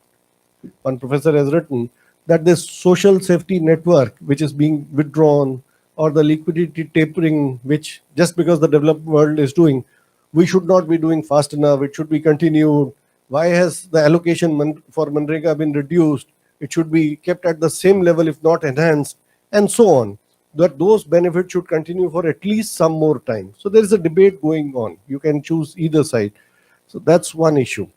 one professor has written that this social safety network, which is being withdrawn, or the liquidity tapering, which just because the developed world is doing, we should not be doing fast enough, it should be continued. Why has the allocation for Manrega been reduced? It should be kept at the same level, if not enhanced, and so on. That those benefits should continue for at least some more time. So there is a debate going on. You can choose either side. So that's one issue.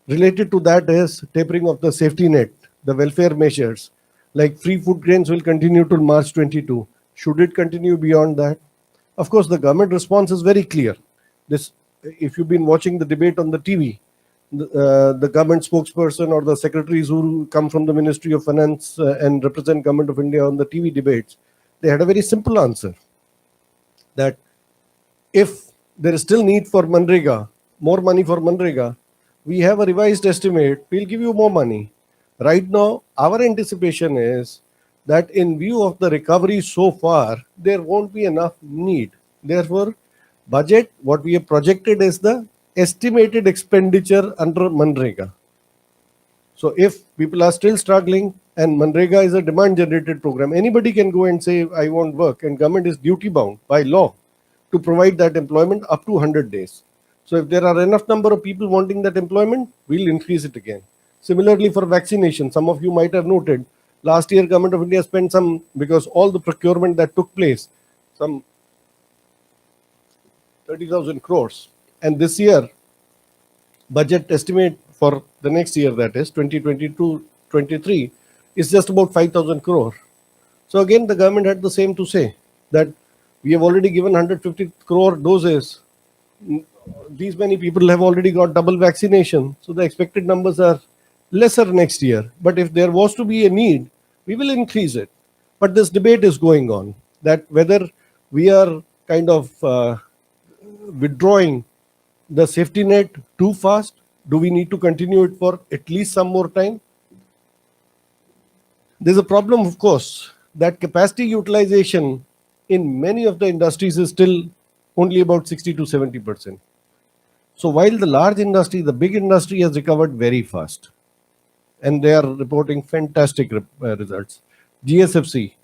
Related to that is tapering of the safety net, the welfare measures, like free food grains will continue till March 22. Should it continue beyond that? Of course, the government response is very clear. This, if you've been watching the debate on the TV, the government spokesperson or the secretaries who come from the Ministry of Finance and represent Government of India on the TV debates, they had a very simple answer, that if there is still need for Manrega, more money for Manrega, we have a revised estimate, we'll give you more money. Right now, our anticipation is that in view of the recovery so far, there won't be enough need. Therefore, budget, what we have projected is the estimated expenditure under Manrega. So if people are still struggling, and Manrega is a demand generated program, anybody can go and say, I want work, and government is duty bound by law to provide that employment up to 100 days. So if there are enough number of people wanting that employment, we'll increase it again. Similarly for vaccination, some of you might have noted Last year, Government of India spent some, because all the procurement that took place, some 30,000 crores. And this year, budget estimate for the next year, that is 2022-23, is just about 5,000 crore. So again, the government had the same to say, that we have already given 150 crore doses. These many people have already got double vaccination. So the expected numbers are lesser next year. But if there was to be a need, we will increase it. But this debate is going on, that whether we are kind of withdrawing the safety net too fast. Do we need to continue it for at least some more time? There's a problem, of course, that capacity utilization in many of the industries is still only about 60 to 70%. So while the large industry, the big industry has recovered very fast, and they are reporting fantastic results. GSFC,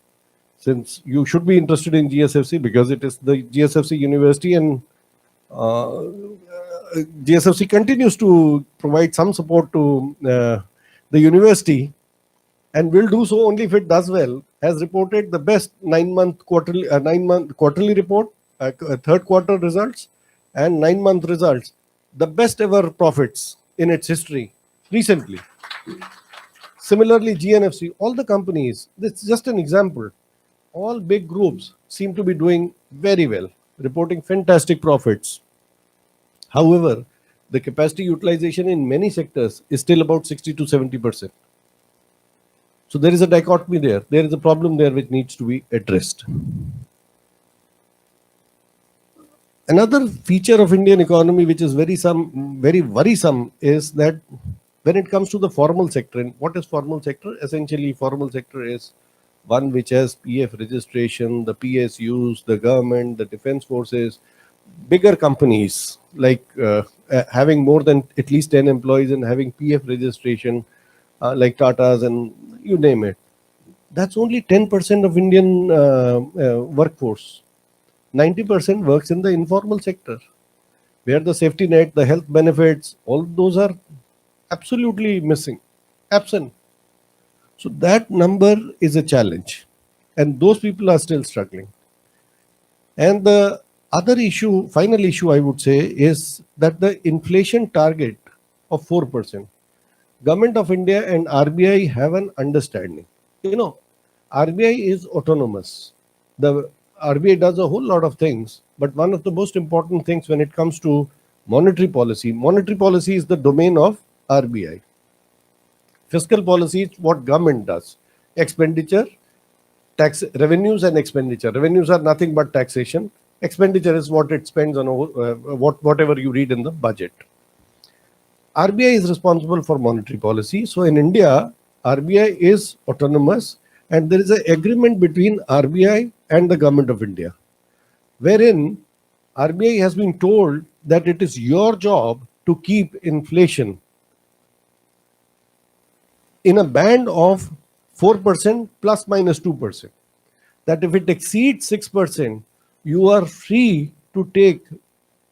since you should be interested in GSFC because it is the GSFC University, and GSFC continues to provide some support to the university, and will do so only if it does well, has reported the best 9-month quarterly report, third quarter results, and 9-month results, the best ever profits in its history recently. Similarly, GNFC, all the companies, it's just an example, all big groups seem to be doing very well, reporting fantastic profits. However, the capacity utilization in many sectors is still about 60 to 70%. So there is a dichotomy there. There is a problem there which needs to be addressed. Another feature of Indian economy which is very worrisome is that when it comes to the formal sector, and what is formal sector? Essentially, formal sector is one which has PF registration, the PSUs, the government, the defense forces, bigger companies like having more than at least 10 employees and having PF registration, like Tata's and you name it. That's only 10% of Indian workforce. 90% works in the informal sector, where the safety net, the health benefits, all those are absolutely missing, absent. So that number is a challenge, and those people are still struggling. And the other issue, final issue, I would say, is that the inflation target of 4%. Government of India and RBI have an understanding. RBI is autonomous. The RBI does a whole lot of things, but one of the most important things when it comes to monetary policy is the domain of RBI. Fiscal policy is what government does. Expenditure, tax, revenues and expenditure. Revenues are nothing but taxation. Expenditure is what it spends on whatever you read in the budget. RBI is responsible for monetary policy. So in India, RBI is autonomous, and there is an agreement between RBI and the Government of India, wherein RBI has been told that it is your job to keep inflation in a band of 4% plus minus 2%. That if it exceeds 6%, you are free to take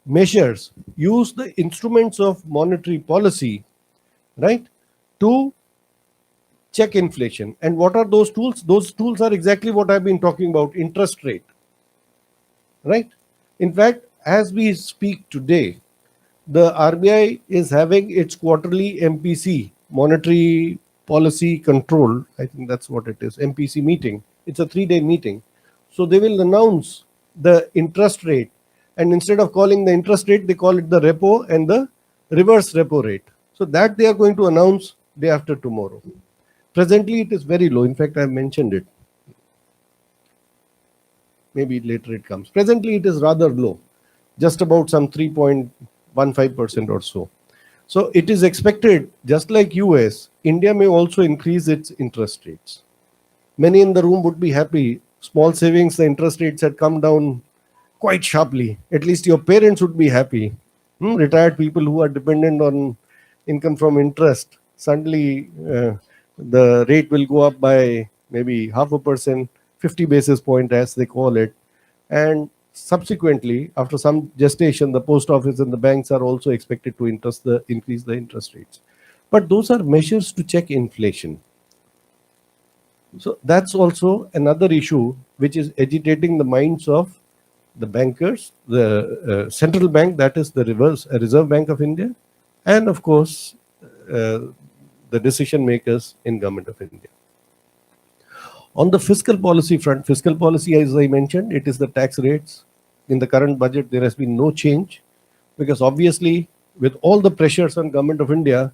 measures, use the instruments of monetary policy, right, to check inflation. And what are those tools? Those tools are exactly what I've been talking about, interest rate, right? In fact, as we speak today, the RBI is having its quarterly MPC, monetary policy control, I think that's what it is, MPC meeting. It's a 3-day meeting. So they will announce the interest rate, and instead of calling the interest rate, they call it the repo and the reverse repo rate. So that they are going to announce day after tomorrow. Presently, it is very low. In fact, I mentioned it. Maybe later it comes. Presently, it is rather low, just about some 3.15% or so. So it is expected, just like US, India may also increase its interest rates. Many in the room would be happy. Small savings, the interest rates had come down quite sharply. At least your parents would be happy. Retired people who are dependent on income from interest, suddenly the rate will go up by maybe 0.5%, 50 basis point as they call it. And subsequently, after some gestation, the post office and the banks are also expected to increase the interest rates. But those are measures to check inflation. So that's also another issue which is agitating the minds of the bankers, the central bank, that is the Reserve Bank of India, and of course uh, the decision makers in Government of India. On the fiscal policy front, fiscal policy, as I mentioned, it is the tax rates. In the current budget, there has been no change because obviously, with all the pressures on Government of India,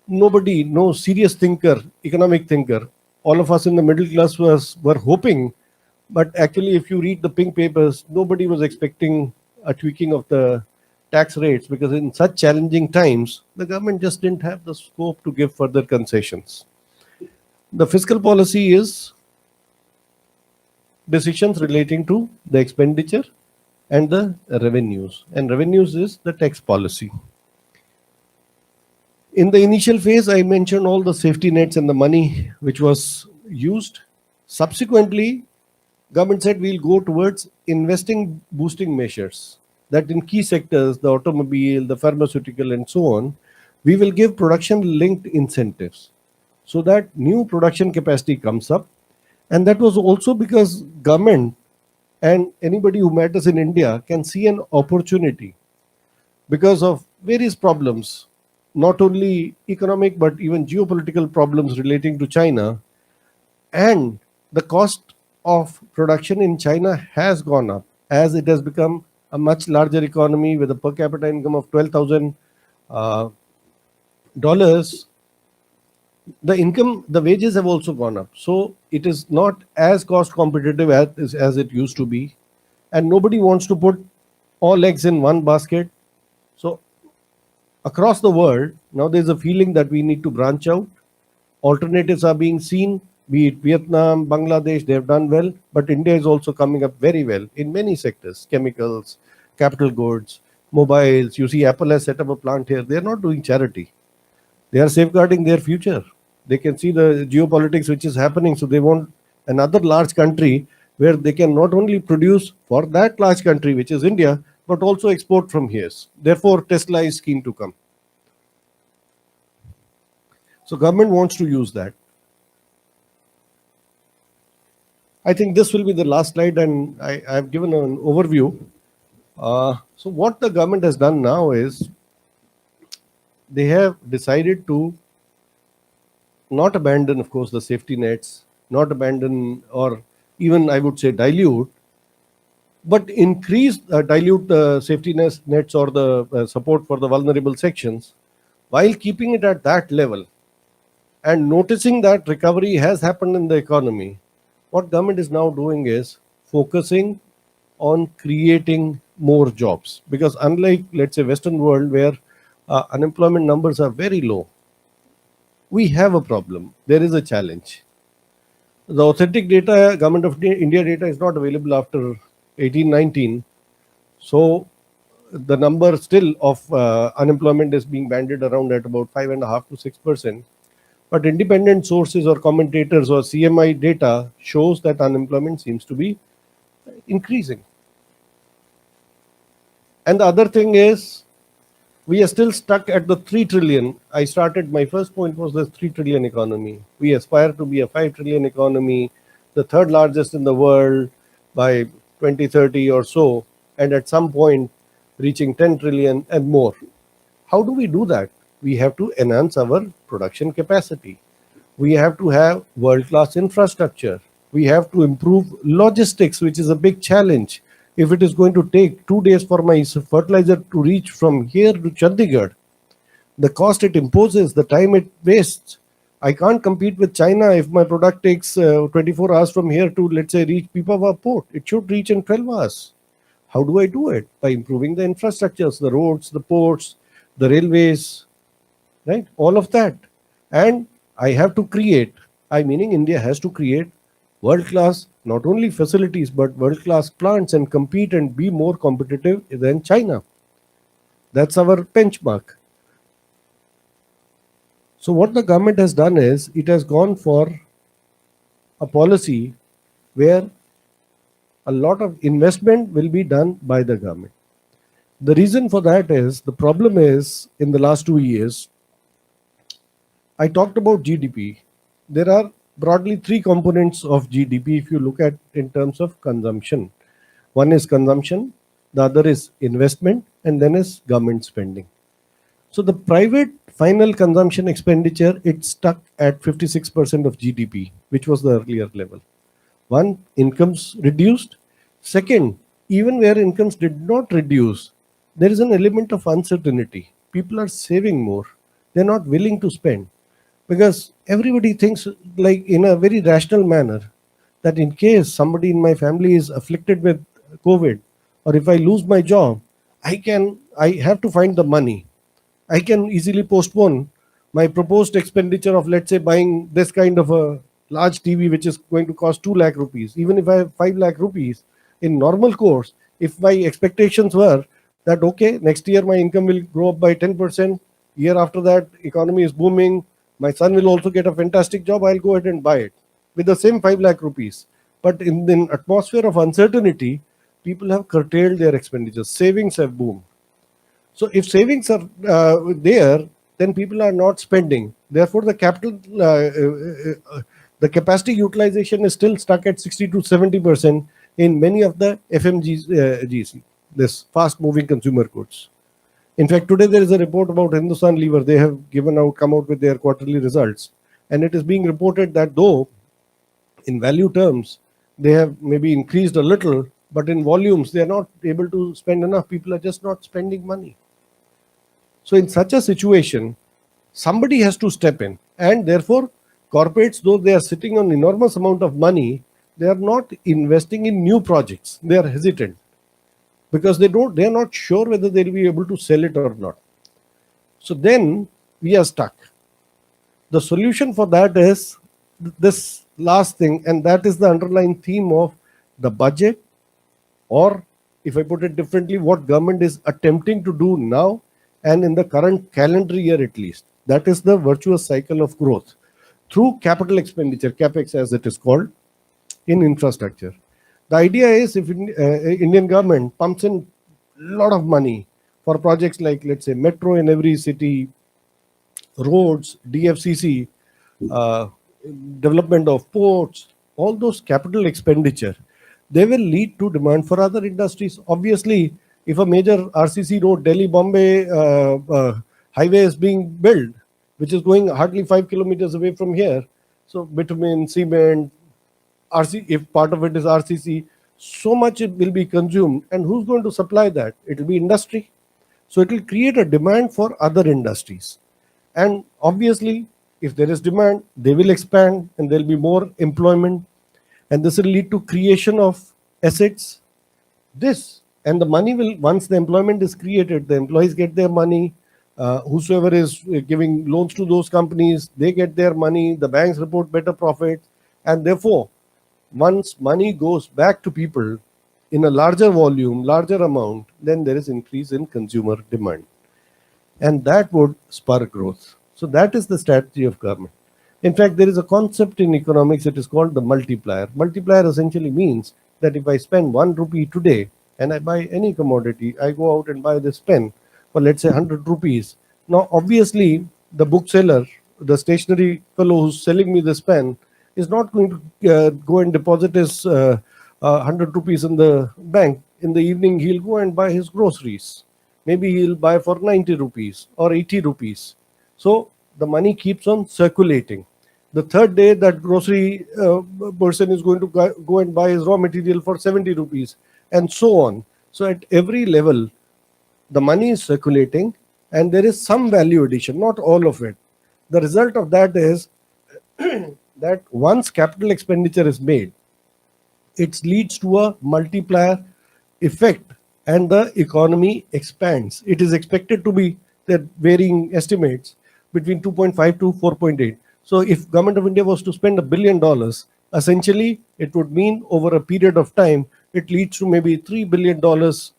nobody, no serious thinker, economic thinker, all of us in the middle class were hoping, but actually, if you read the pink papers, nobody was expecting a tweaking of the tax rates because in such challenging times, the government just didn't have the scope to give further concessions. The fiscal policy is decisions relating to the expenditure and the revenues, and revenues is the tax policy. In the initial phase, I mentioned all the safety nets and the money which was used. Subsequently, government said we'll go towards investing boosting measures, that in key sectors, the automobile, the pharmaceutical, and so on, we will give production linked incentives so that new production capacity comes up. And that was also because government and anybody who matters in India can see an opportunity because of various problems, not only economic but even geopolitical problems relating to China. And the cost of production in China has gone up as it has become a much larger economy with a per capita income of $12,000. The income, the wages have also gone up. So it is not as cost competitive as it used to be. And nobody wants to put all eggs in one basket. So across the world, now there's a feeling that we need to branch out. Alternatives are being seen, be it Vietnam, Bangladesh, they have done well, but India is also coming up very well in many sectors, chemicals, capital goods, mobiles. You see, Apple has set up a plant here. They're not doing charity. They are safeguarding their future. They can see the geopolitics which is happening, so they want another large country where they can not only produce for that large country, which is India, but also export from here. Therefore, Tesla is keen to come. So government wants to use that. I think this will be the last slide, and I have given an overview. So what the government has done now is they have decided to not abandon, of course, the safety nets, not abandon or even I would say dilute, but dilute the safety nets or the support for the vulnerable sections while keeping it at that level and noticing that recovery has happened in the economy. What government is now doing is focusing on creating more jobs, because unlike, let's say, Western world where unemployment numbers are very low, we have a problem. There is a challenge. The authentic data, Government of India data, is not available after 1819. So the number still of unemployment is being banded around at about 5.5 to 6%. But independent sources or commentators or CMI data shows that unemployment seems to be increasing. And the other thing is, we are still stuck at the 3 trillion. My first point was the 3 trillion economy. We aspire to be a 5 trillion economy, the third largest in the world by 2030 or so, and at some point reaching 10 trillion and more. How do we do that? We have to enhance our production capacity. We have to have world-class infrastructure. We have to improve logistics, which is a big challenge. If it is going to take 2 days for my fertilizer to reach from here to Chandigarh, the cost it imposes, the time it wastes, I can't compete with China if my product takes 24 hours from here to, let's say, reach Pipavav port. It should reach in 12 hours. How do I do it? By improving the infrastructures, the roads, the ports, the railways, right? All of that. And I have to create, meaning India has to create world-class, not only facilities, but world-class plants and compete and be more competitive than China. That's our benchmark. So what the government has done is, it has gone for a policy where a lot of investment will be done by the government. The reason for that is, the problem is, in the last 2 years, I talked about GDP. There are broadly three components of GDP if you look at in terms of consumption. One is consumption, the other is investment, and then is government spending. So the private final consumption expenditure, it's stuck at 56% of GDP, which was the earlier level. One, incomes reduced. Second, even where incomes did not reduce, there is an element of uncertainty. People are saving more. They're not willing to spend because everybody thinks, like, in a very rational manner, that in case somebody in my family is afflicted with COVID, or if I lose my job, I have to find the money. I can easily postpone my proposed expenditure of, let's say, buying this kind of a large TV, which is going to cost 2 lakh rupees. Even if I have 5 lakh rupees in normal course, if my expectations were that, okay, next year my income will grow up by 10%, year after that, economy is booming, my son will also get a fantastic job, I'll go ahead and buy it with the same 5 lakh rupees. But in the atmosphere of uncertainty, people have curtailed their expenditures, savings have boomed. So if savings are there, then people are not spending. Therefore, the capacity utilization is still stuck at 60 to 70% in many of the FMGs, this fast-moving consumer goods. In fact, today there is a report about Hindustan Lever. They have come out with their quarterly results, and it is being reported that though in value terms they have maybe increased a little, but in volumes they are not able to spend enough. People are just not spending money. So in such a situation, somebody has to step in, and therefore corporates, though they are sitting on enormous amount of money, they are not investing in new projects. They are hesitant because they are not sure whether they will be able to sell it or not. So then we are stuck. The solution for that is this last thing, and that is the underlying theme of the budget, or if I put it differently, what government is attempting to do now and in the current calendar year at least. That is the virtuous cycle of growth through capital expenditure, capex as it is called, in infrastructure. The idea is if Indian government pumps in a lot of money for projects like, let's say, metro in every city, roads, DFCC, uh, development of ports, all those capital expenditure, they will lead to demand for other industries. Obviously, if a major RCC road, Delhi Bombay highway is being built, which is going hardly 5 kilometers away from here, so bitumen, cement, if part of it is RCC, so much it will be consumed, and who's going to supply that? It will be industry. So it will create a demand for other industries. And obviously, if there is demand, they will expand and there will be more employment. And this will lead to creation of assets. This and the money will, once the employment is created, the employees get their money. Whosoever is giving loans to those companies, they get their money. The banks report better profits. And therefore, once money goes back to people in a larger volume, larger amount, then there is increase in consumer demand, and that would spur growth. So that is the strategy of government. In fact, there is a concept in economics, it is called the multiplier. Multiplier essentially means that if I spend 1 rupee today and I buy any commodity, I go out and buy this pen for, let's say, 100 rupees. Now, obviously, the bookseller, the stationery fellow who's selling me this pen, is not going to go and deposit his 100 rupees in the bank. In the evening, he'll go and buy his groceries. Maybe he'll buy for 90 rupees or 80 rupees. So the money keeps on circulating. The third day, that grocery person is going to go and buy his raw material for 70 rupees, and so on. So at every level, the money is circulating and there is some value addition, not all of it. The result of that is that once capital expenditure is made, it leads to a multiplier effect and the economy expands. It is expected to be, the varying estimates, between 2.5 to 4.8. So if government of India was to spend $1 billion, essentially it would mean over a period of time, it leads to maybe $3 billion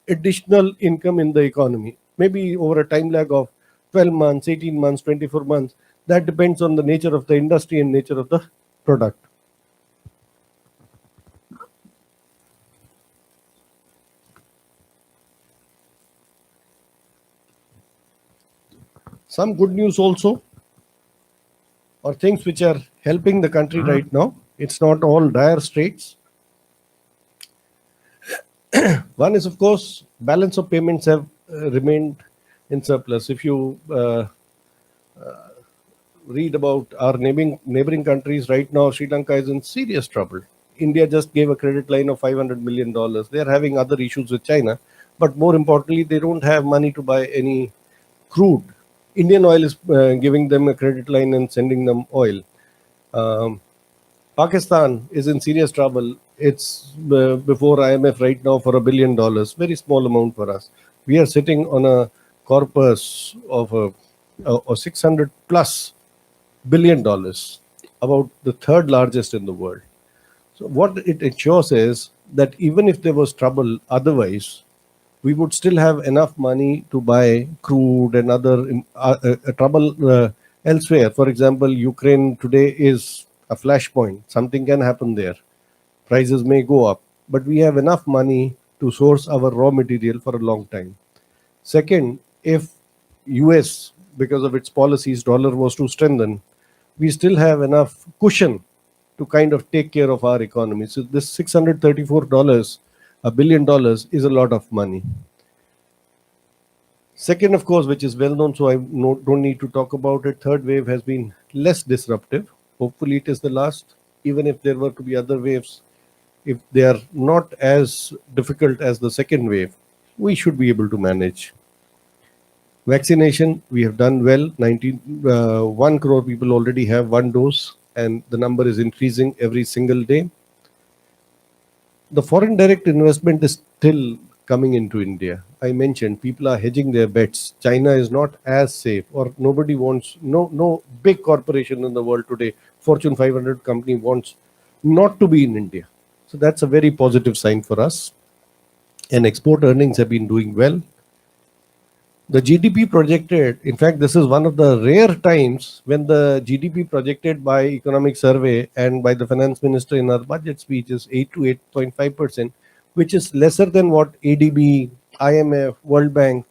additional income in the economy, maybe over a time lag of 12 months, 18 months, 24 months. That depends on the nature of the industry and nature of the product. Some good news also, or things which are helping the country right now. It's not all dire straits. One is, of course, balance of payments have remained in surplus. If you read about our neighboring countries right now, Sri Lanka is in serious trouble. India just gave a credit line of $500 million. They are having other issues with China, but more importantly, they don't have money to buy any crude. Indian Oil is giving them a credit line and sending them oil. Um, Pakistan is in serious trouble. It's before IMF right now for $1 billion, very small amount for us. We are sitting on a corpus of a 600 plus $1 billion, about the third largest in the world. So what it ensures is that even if there was trouble otherwise, we would still have enough money to buy crude and other trouble elsewhere. For example, Ukraine today is a flashpoint. Something can happen there. Prices may go up, but we have enough money to source our raw material for a long time. Second, if US, because of its policies, dollar was to strengthen, we still have enough cushion to kind of take care of our economy. So this $634, $1 billion, is a lot of money. Second, of course, which is well known, so I don't need to talk about it. Third wave has been less disruptive. Hopefully, it is the last. Even if there were to be other waves, if they are not as difficult as the second wave, we should be able to manage. Vaccination, we have done well. 1 crore people already have one dose, and the number is increasing every single day. The foreign direct investment is still coming into India. I mentioned people are hedging their bets. China is not as safe, or nobody wants, no big corporation in the world today, Fortune 500 company wants not to be in India. So that's a very positive sign for us. And export earnings have been doing well. The GDP projected, in fact, this is one of the rare times when the GDP projected by Economic Survey and by the Finance Minister in our budget speech is 8 to 8.5%, which is lesser than what ADB, IMF, World Bank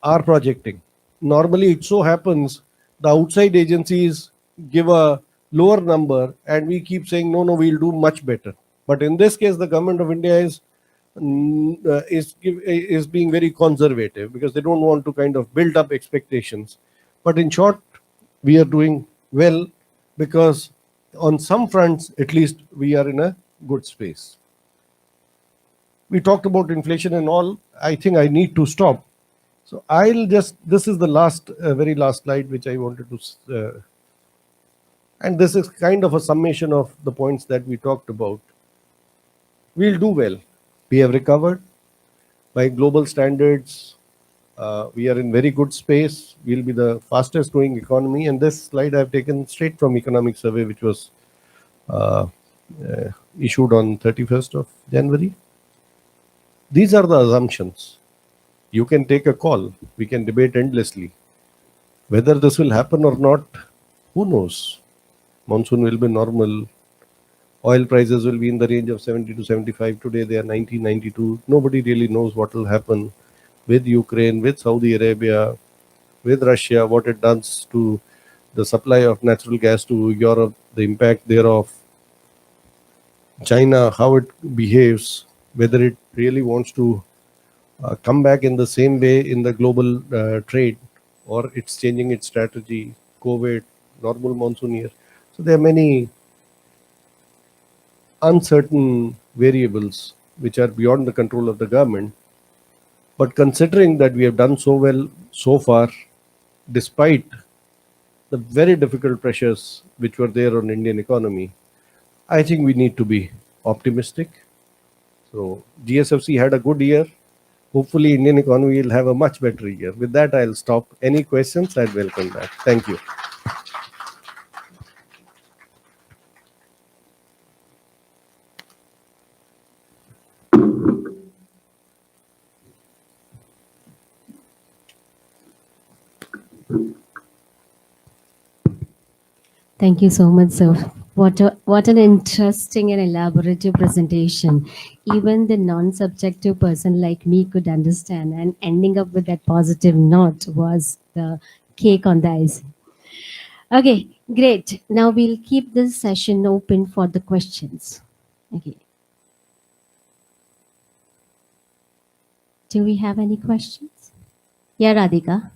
are projecting. Normally, it so happens the outside agencies give a lower number and we keep saying, no, we'll do much better. But in this case, the government of India is being very conservative because they don't want to kind of build up expectations. But in short, we are doing well because on some fronts, at least, we are in a good space. We talked about inflation and all. I think I need to stop. So this is the very last slide which I wanted to, and this is kind of a summation of the points that we talked about. We'll do well. We have recovered by global standards. We are in very good space. We'll be the fastest growing economy. And this slide I've taken straight from Economic Survey, which was issued on 31st of January. These are the assumptions. You can take a call. We can debate endlessly. Whether this will happen or not, who knows? Monsoon will be normal. Oil prices will be in the range of 70 to 75. Today they are 90, 92. Nobody really knows what will happen with Ukraine, with Saudi Arabia, with Russia, what it does to the supply of natural gas to Europe, the impact thereof. China, how it behaves, whether it really wants to come back in the same way in the global trade, or it's changing its strategy. COVID, normal monsoon year. So there are many uncertain variables which are beyond the control of the government. But considering that we have done so well so far, despite the very difficult pressures which were there on Indian economy, I think we need to be optimistic. So GSFC had a good year. Hopefully Indian economy will have a much better year. With that, I'll stop. Any questions, I'd welcome that. Thank you. Thank you so much, sir. What an interesting and elaborate presentation. Even the non-subjective person like me could understand, and ending up with that positive note was the cake on the icing. Okay, Great. Now we'll keep this session open for the questions. Okay. Do we have any questions? Yeah, Radhika.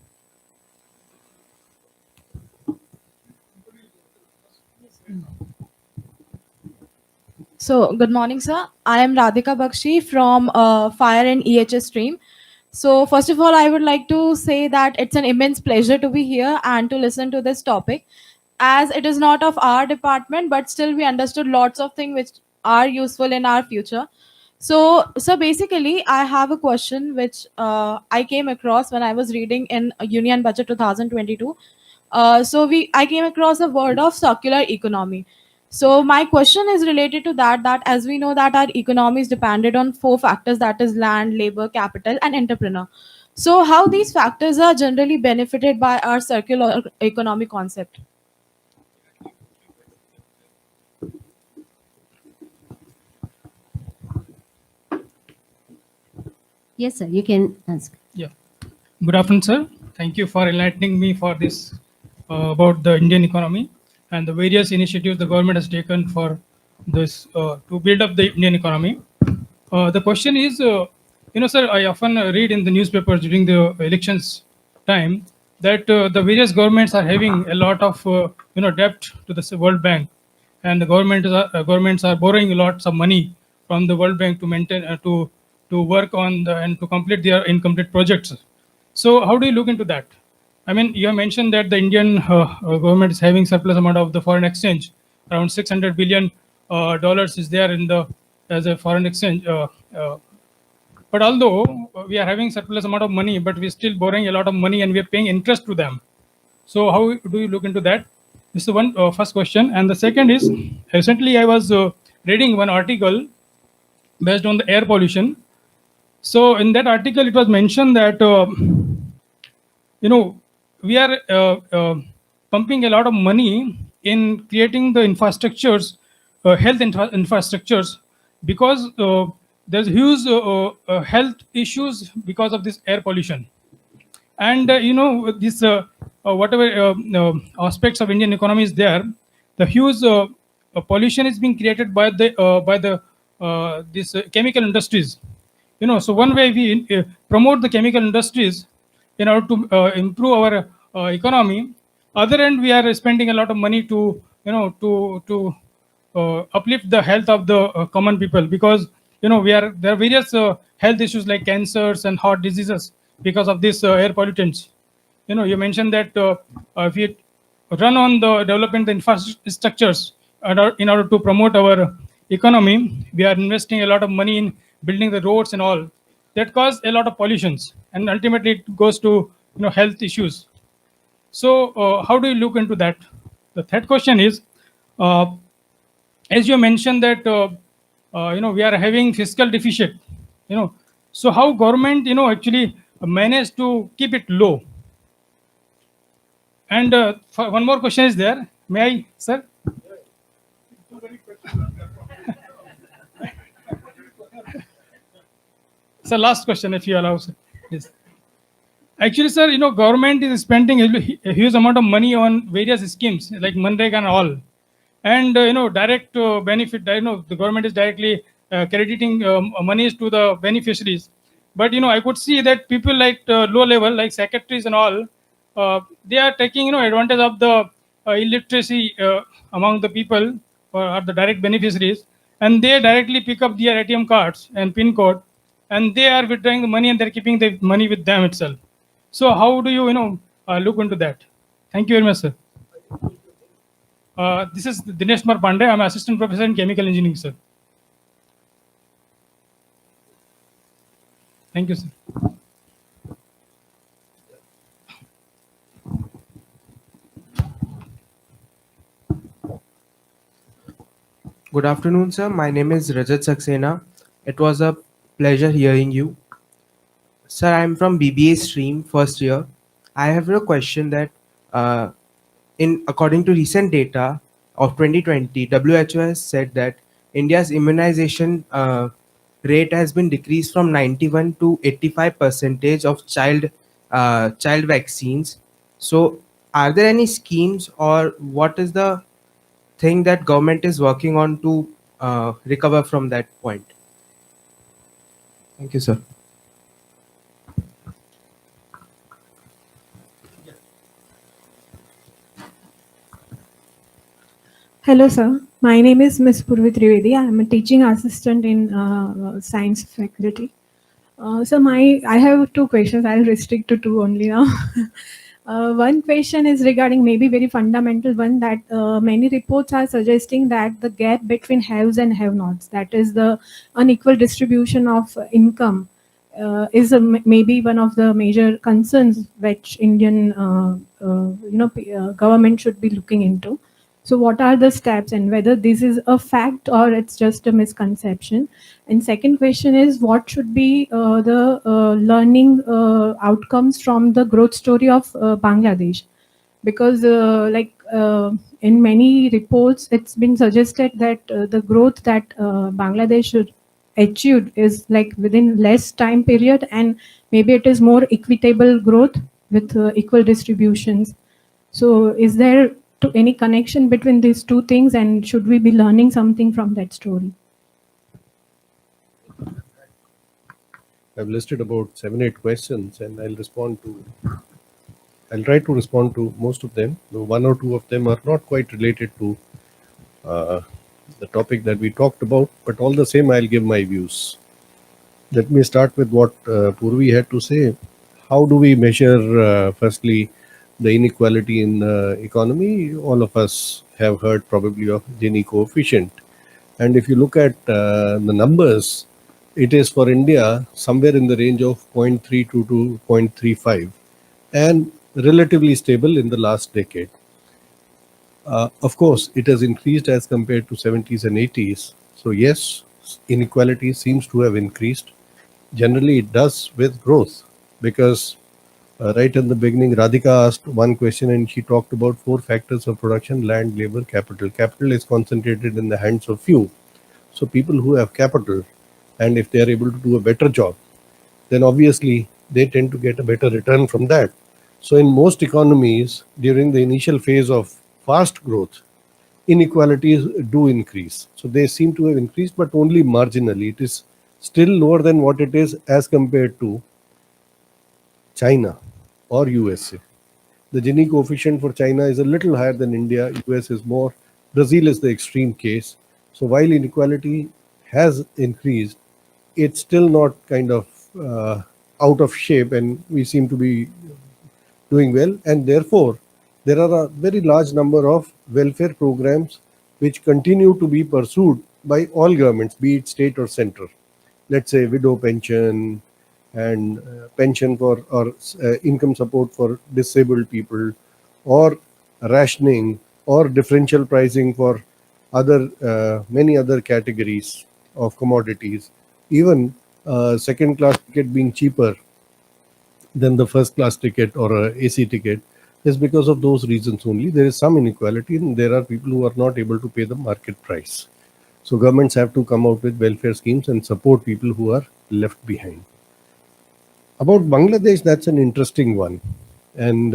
So, good morning, sir. I am Radhika Bakshi from Fire and EHS stream. So, first of all, I would like to say that it's an immense pleasure to be here and to listen to this topic, as it is not of our department, but still we understood lots of things which are useful in our future. So basically, I have a question which I came across when I was reading in Union Budget 2022. I came across a word of circular economy. So my question is related to that. That as we know that our economy is dependent on four factors, that is land, labor, capital, and entrepreneur. So how these factors are generally benefited by our circular economy concept? Yes, sir. You can ask. Yeah. Good afternoon, sir. Thank you for enlightening me for this about the Indian economy and the various initiatives the government has taken for this to build up the Indian economy. The question is, sir, I often read in the newspapers during the elections time that the various governments are having a lot of debt to the World Bank, and the governments are borrowing lots of money from the World Bank to maintain to work on and to complete their incomplete projects. So how do you look into that? I mean, you have mentioned that the Indian government is having surplus amount of the foreign exchange, around 600 billion dollars is there in the as a foreign exchange. But although we are having surplus amount of money, but we're still borrowing a lot of money and we are paying interest to them. So how do you look into that? This is the one first question, and the second is recently I was reading one article based on the air pollution. So in that article, it was mentioned that you know we are pumping a lot of money in creating the infrastructures, infrastructures, because there's huge health issues because of this air pollution. And this whatever aspects of Indian economy is there, the huge pollution is being created by the this chemical industries. So one way we promote the chemical industries in order to improve our economy. Other end, we are spending a lot of money to uplift the health of the common people, because there are various health issues like cancers and heart diseases because of these air pollutants. You mentioned that if we run on the development the infrastructures in order to promote our economy, we are investing a lot of money in building the roads and all that cause a lot of pollutions, and ultimately it goes to health issues. So how do you look into that? The third question is, uh, as you mentioned that we are having fiscal deficit. So how government actually manage to keep it low? And one more question is there. May I, sir? So last question, if you allow, sir. Yes. Actually, sir, government is spending a huge amount of money on various schemes like Manrega and all, and direct benefit. The government is directly crediting monies to the beneficiaries. But I could see that people like low level, like secretaries and all, they are taking advantage of the illiteracy among the people or are the direct beneficiaries, and they directly pick up their ATM cards and PIN code, and they are withdrawing the money and they're keeping the money with them itself. So how do you look into that? Thank you very much, sir. This is Dinesh Mar Pandey. I'm assistant professor in chemical engineering, sir. Thank you, sir. Good afternoon, sir. My name is Rajat Saxena. It was a pleasure hearing you. Sir, I'm from BBA stream, first year. I have a question that, according to recent data of 2020, WHO has said that India's immunization rate has been decreased from 91 to 85 percentage of child vaccines. So, are there any schemes, or what is the thing that government is working on to recover from that point? Thank you, sir. Hello, sir. My name is Ms. Purvi Trivedi. I am a teaching assistant in science faculty. So I have two questions. I'll restrict to two only now. One question is regarding maybe very fundamental one, that many reports are suggesting that the gap between haves and have-nots, that is the unequal distribution of income, is maybe one of the major concerns which Indian government should be looking into. So what are the steps, and whether this is a fact or it's just a misconception? And second question is, what should be the learning outcomes from the growth story of Bangladesh? Because in many reports, it's been suggested that the growth that Bangladesh should achieved is like within less time period, and maybe it is more equitable growth with equal distributions. So is there any connection between these two things, and should we be learning something from that story? I've listed about 7-8 questions, and I'll try to respond to most of them. Though one or two of them are not quite related to uh, the topic that we talked about, but all the same, I'll give my views. Let me start with what Purvi had to say. How do we measure, firstly, the inequality in the economy? All of us have heard probably of Gini coefficient. And if you look at the numbers, it is for India somewhere in the range of 0.32 to 0.35 and relatively stable in the last decade. Of course, it has increased as compared to 70s and 80s. So yes, inequality seems to have increased. Generally, it does with growth, because right in the beginning, Radhika asked one question and she talked about 4 factors of production: land, labor, capital. Capital is concentrated in the hands of few. So people who have capital, and if they are able to do a better job, then obviously they tend to get a better return from that. So in most economies, during the initial phase of fast growth, inequalities do increase. So they seem to have increased, but only marginally. It is still lower than what it is as compared to China or USA. The Gini coefficient for China is a little higher than India. US is more. Brazil is the extreme case. So while inequality has increased, it's still not kind of out of shape, and we seem to be doing well. And therefore, there are a very large number of welfare programs which continue to be pursued by all governments, be it state or central. Let's say widow pension and pension for, or income support for disabled people, or rationing, or differential pricing for other many other categories of commodities. Even second class ticket being cheaper than the first class ticket or a AC ticket is because of those reasons only. There is some inequality, and there are people who are not able to pay the market price. So governments have to come out with welfare schemes and support people who are left behind. About Bangladesh, that's an interesting one. And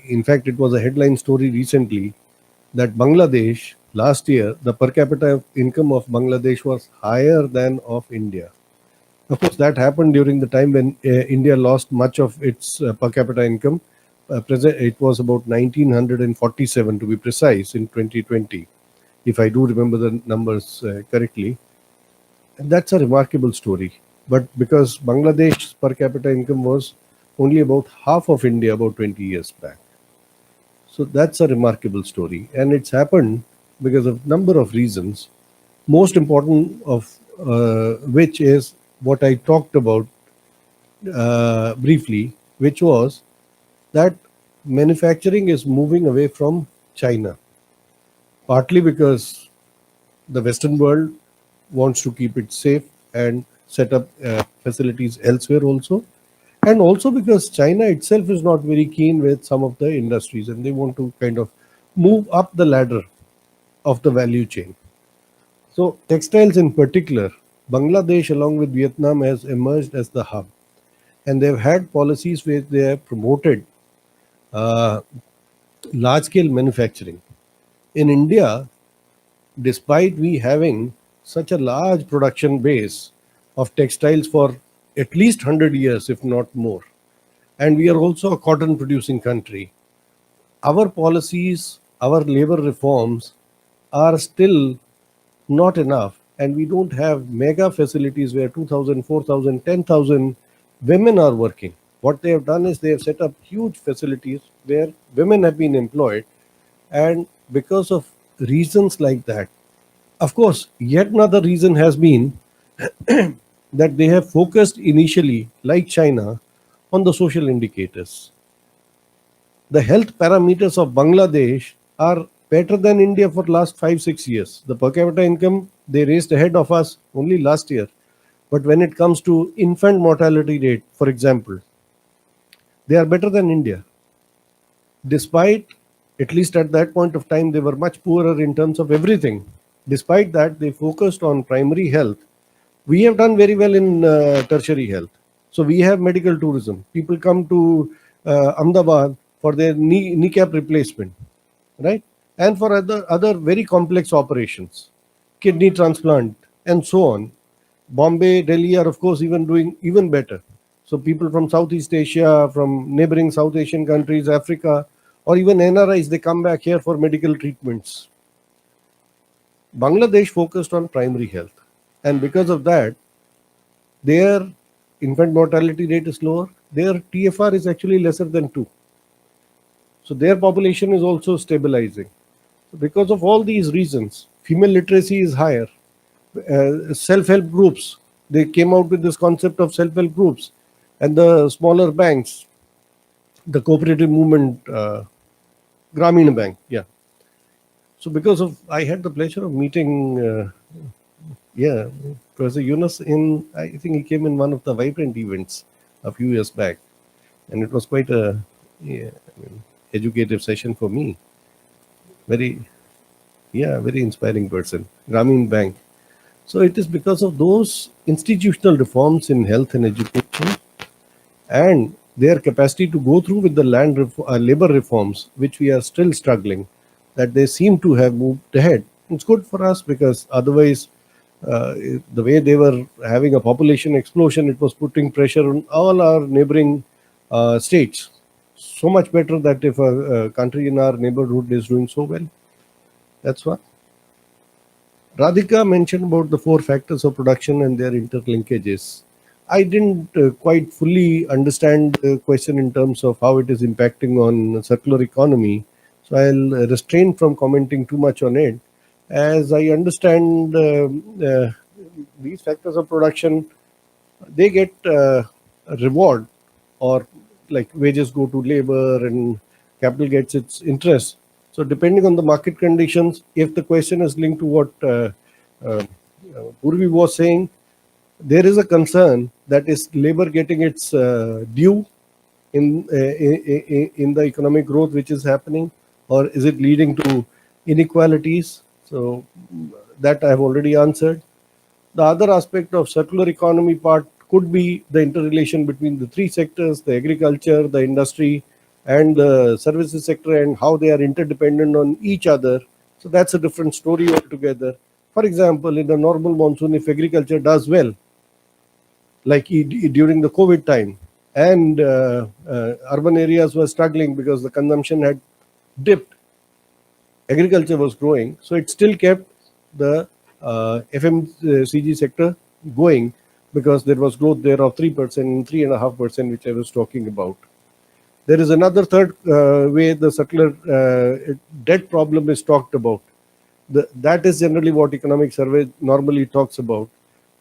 in fact, it was a headline story recently that Bangladesh, last year, the per capita income of Bangladesh was higher than of India. Of course, that happened during the time when India lost much of its per capita income. It was about 1947 to be precise in 2020, if I do remember the numbers correctly. And that's a remarkable story. But because Bangladesh's per capita income was only about half of India about 20 years back. So that's a remarkable story. And it's happened because of number of reasons, most important of which is what I talked about briefly, which was that manufacturing is moving away from China, partly because the Western world wants to keep it safe and set up facilities elsewhere also, and also because China itself is not very keen with some of the industries, and they want to kind of move up the ladder of the value chain. So textiles in particular, Bangladesh along with Vietnam has emerged as the hub, and they've had policies where they have promoted large-scale manufacturing. In India, despite we having such a large production base of textiles for at least 100 years, if not more, and we are also a cotton producing country, our policies, our labor reforms are still not enough, and we don't have mega facilities where 2,000, 4,000, 10,000 women are working. What they have done is they have set up huge facilities where women have been employed, and because of reasons like that, of course, yet another reason has been that they have focused initially, like China, on the social indicators. The health parameters of Bangladesh are better than India for last 5 6 years. The per capita income they raised ahead of us only last year. But when it comes to infant mortality rate, for example, they are better than India. Despite, at least at that point of time, they were much poorer in terms of everything. Despite that, they focused on primary health. We have done very well in tertiary health. So we have medical tourism. People come to Ahmedabad for their kneecap replacement, right? And for other very complex operations, kidney transplant, and so on. Bombay, Delhi are of course even doing even better. So people from Southeast Asia, from neighboring South Asian countries, Africa, or even NRIs, they come back here for medical treatments. Bangladesh focused on primary health, and because of that, their infant mortality rate is lower. Their TFR is actually lesser than 2. So their population is also stabilizing. So because of all these reasons, female literacy is higher. Self-help groups, they came out with this concept of self-help groups, and the smaller banks, the cooperative movement, Grameen Bank, yeah. So because of, I had the pleasure of meeting, Professor Yunus I think he came in one of the Vibrant events a few years back, and it was quite a educative session for me. Very inspiring person, Grameen Bank. So it is because of those institutional reforms in health and education and their capacity to go through with the labor reforms, which we are still struggling, that they seem to have moved ahead. It's good for us because otherwise, the way they were having a population explosion, it was putting pressure on all our neighboring states. So much better that if a country in our neighborhood is doing so well. That's what. Radhika mentioned about the 4 factors of production and their interlinkages. I didn't quite fully understand the question in terms of how it is impacting on circular economy. So I'll refrain from commenting too much on it. As I understand, these factors of production, they get a reward, or like wages go to labor and capital gets its interest. So depending on the market conditions, if the question is linked to what Purvi was saying, there is a concern that is labor getting its due in the economic growth which is happening, or is it leading to inequalities? So that I have already answered. The other aspect of circular economy part could be the interrelation between the 3 sectors, the agriculture, the industry, and the services sector, and how they are interdependent on each other. So that's a different story altogether. For example, in the normal monsoon, if agriculture does well, like during the COVID time, and urban areas were struggling because the consumption had dipped, agriculture was growing, so it still kept the FMCG sector going, because there was growth there of 3% and 3.5%, which I was talking about. There is another third way the circular debt problem is talked about. That is generally what economic survey normally talks about.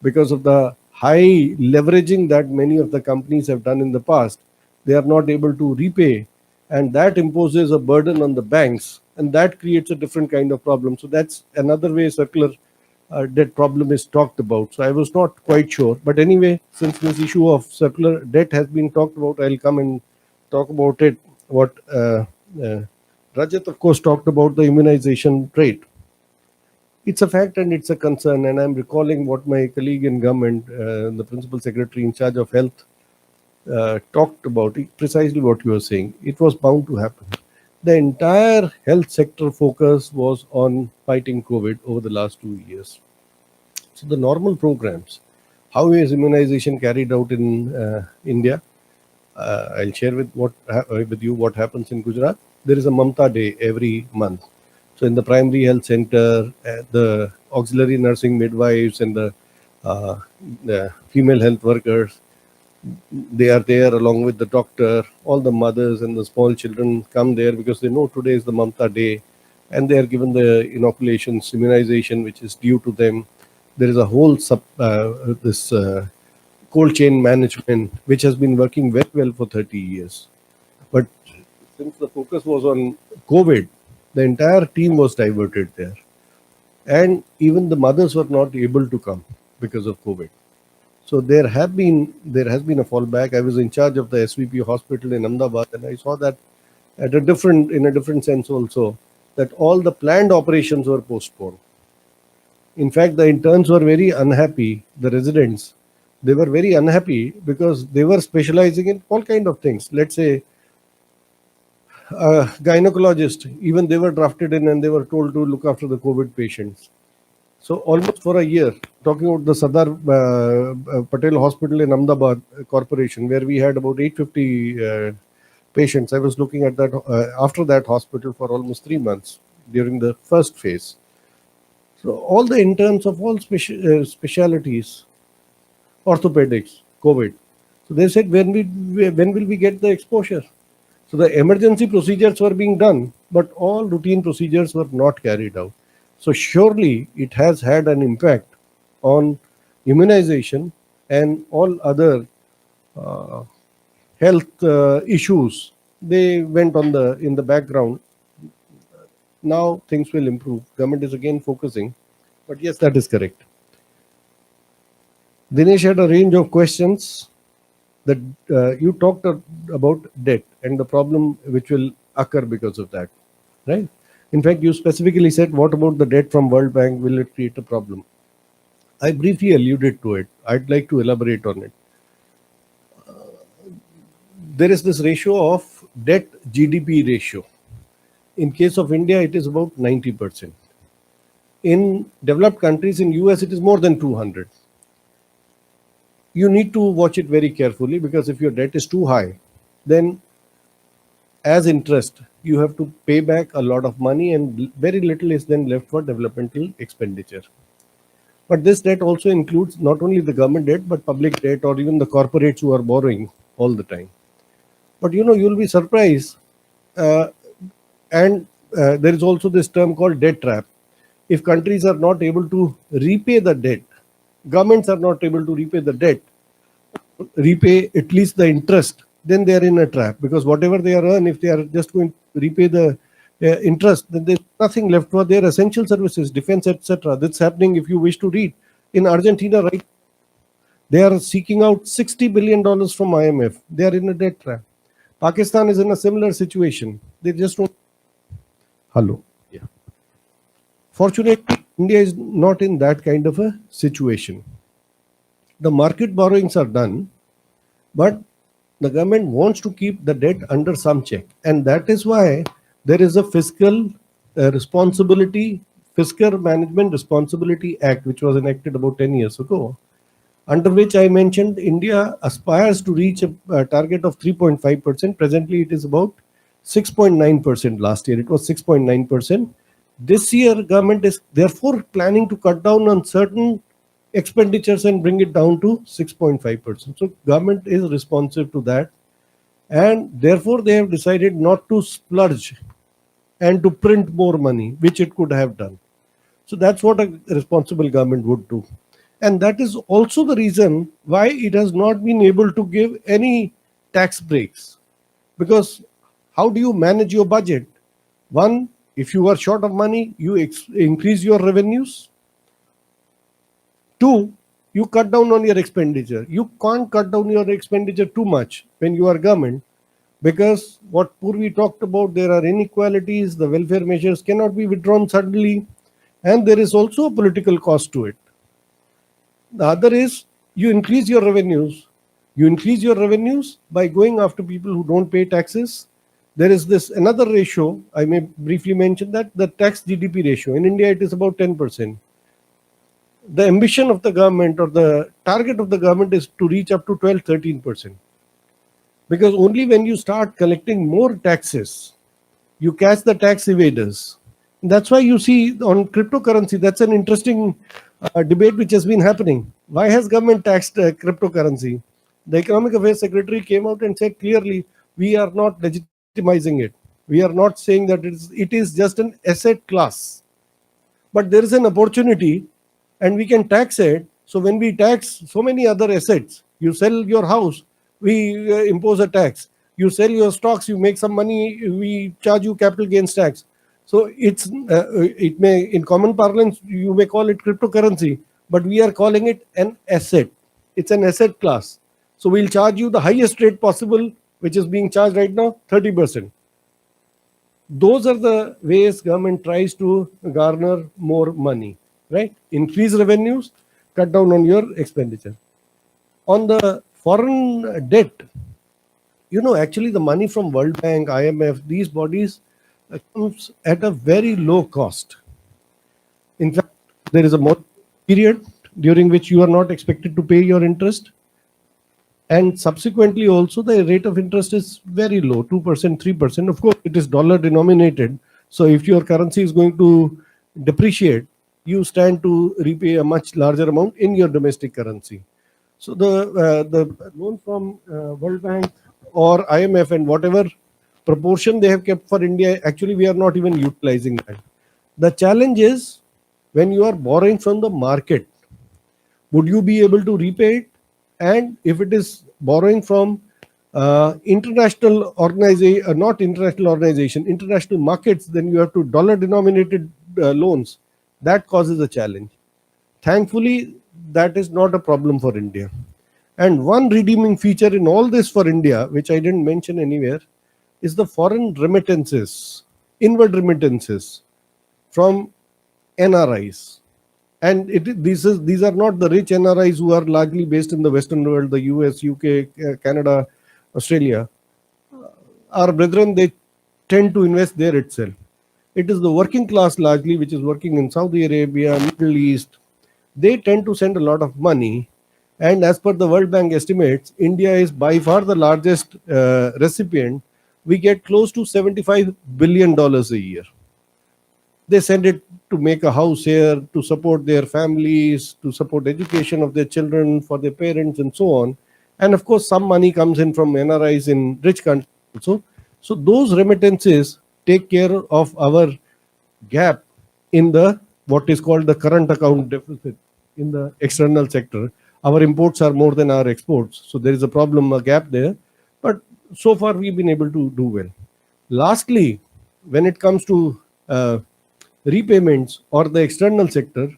Because of the high leveraging that many of the companies have done in the past, they are not able to repay, and that imposes a burden on the banks, and that creates a different kind of problem. So that's another way circular debt problem is talked about. So I was not quite sure, but anyway, since this issue of circular debt has been talked about, I'll come and talk about it. What Rajat of course talked about, the immunization rate. It's a fact and it's a concern, and I'm recalling what my colleague in government, the principal secretary in charge of health, talked about it, precisely what you were saying. It was bound to happen. The entire health sector focus was on fighting COVID over the last 2 years. So the normal programs, how is immunization carried out in India? I'll share with you what happens in Gujarat. There is a Mamta Day every month. So in the primary health center, the auxiliary nursing midwives and the female health workers, they are there along with the doctor. All the mothers and the small children come there because they know today is the Mamta Day, and they are given the inoculations, immunization, which is due to them. There is a whole this cold chain management which has been working very well for 30 years. But since the focus was on COVID, the entire team was diverted there, and even the mothers were not able to come because of COVID. So there has been a fallback. I was in charge of the SVP hospital in Ahmedabad, and I saw that in a different sense also, that all the planned operations were postponed. In fact, the interns were very unhappy. The residents, they were very unhappy because they were specializing in all kind of things. Let's say gynecologist, even they were drafted in and they were told to look after the COVID patients. So almost for a year, talking about the Sardar Patel Hospital in Ahmedabad Corporation, where we had about 850 patients. I was looking at that after that hospital for almost 3 months during the first phase. So all the interns of all specialities, orthopedics, COVID. So they said, when will we get the exposure? So the emergency procedures were being done, but all routine procedures were not carried out. So surely it has had an impact on immunization and all other health issues. They went in the background. Now things will improve. Government is again focusing, but yes, that is correct. Dinesh had a range of questions that you talked about debt and the problem which will occur because of that, right? In fact, you specifically said, what about the debt from World Bank? Will it create a problem? I briefly alluded to it. I'd like to elaborate on it. There is this ratio of debt GDP ratio. In case of India, it is about 90%. In developed countries, in US, it is more than 200. You need to watch it very carefully, because if your debt is too high, then as interest, you have to pay back a lot of money, and very little is then left for developmental expenditure. But this debt also includes not only the government debt, but public debt, or even the corporates who are borrowing all the time. But you'll be surprised. And there is also this term called debt trap. If countries are not able to repay the debt, governments are not able to repay the debt, repay at least the interest, then they are in a trap, because whatever they earn, if they are just going to repay the interest, then there's nothing left for their essential services, defense, etc. That's happening. If you wish to read, in Argentina, right, they are seeking out $60 billion from IMF. They are in a debt trap. Pakistan is in a similar situation. They just don't. Hello. Yeah. Fortunately, India is not in that kind of a situation. The market borrowings are done, but the government wants to keep the debt under some check. And that is why there is a Fiscal Management Responsibility Act, which was enacted about 10 years ago, under which I mentioned India aspires to reach a target of 3.5%. Presently, it is about 6.9%. Last year, it was 6.9%. This year, government is therefore planning to cut down on certain expenditures and bring it down to 6.5%. So government is responsive to that, and therefore they have decided not to splurge and to print more money, which it could have done. So that's what a responsible government would do. And that is also the reason why it has not been able to give any tax breaks. Because how do you manage your budget? One, if you are short of money, you increase your revenues. Two, you cut down on your expenditure. You can't cut down your expenditure too much when you are government, because what Purvi talked about, there are inequalities, the welfare measures cannot be withdrawn suddenly, and there is also a political cost to it. The other is, you increase your revenues, You increase your revenues by going after people who don't pay taxes. There is this another ratio, I may briefly mention that, the tax GDP ratio. In India, it is about 10%. The ambition of the government or the target of the government is to reach up to 12-13%. Because only when you start collecting more taxes, you catch the tax evaders. That's why you see on cryptocurrency, that's an interesting debate which has been happening. Why has government taxed cryptocurrency? The Economic Affairs Secretary came out and said clearly, we are not legitimizing it. We are not saying that it is just an asset class. But there is an opportunity and we can tax it. So when we tax so many other assets, you sell your house, we impose a tax. You sell your stocks, you make some money, we charge you capital gains tax. So it may, in common parlance, you may call it cryptocurrency, but we are calling it an asset. It's an asset class. So we'll charge you the highest rate possible, which is being charged right now, 30%. Those are the ways government tries to garner more money, right? Increase revenues, cut down on your expenditure. On the foreign debt, actually the money from World Bank, IMF, these bodies comes at a very low cost. In fact, there is a period during which you are not expected to pay your interest. And subsequently also the rate of interest is very low, 2%, 3%. Of course, it is dollar denominated. So if your currency is going to depreciate, you stand to repay a much larger amount in your domestic currency. So the loan from World Bank or IMF and whatever proportion they have kept for India, actually we are not even utilizing that. The challenge is when you are borrowing from the market, would you be able to repay it? And if it is borrowing from international organization, not international organization, international markets, then you have to dollar denominated loans. That causes a challenge. Thankfully, that is not a problem for India. And one redeeming feature in all this for India, which I didn't mention anywhere, is the foreign remittances, inward remittances from NRIs. And these are not the rich NRIs who are largely based in the Western world, the US, UK, Canada, Australia. Our brethren, they tend to invest there itself. It is the working class largely, which is working in Saudi Arabia, Middle East. They tend to send a lot of money. And as per the World Bank estimates, India is by far the largest recipient. We get close to $75 billion a year. They send it to make a house here, to support their families, to support education of their children, for their parents, and so on. And of course, some money comes in from NRIs in rich countries also. So those remittances take care of our gap in the what is called the current account deficit in the external sector. Our imports are more than our exports. So there is a problem, a gap there. But so far, we've been able to do well. Lastly, when it comes to repayments or the external sector,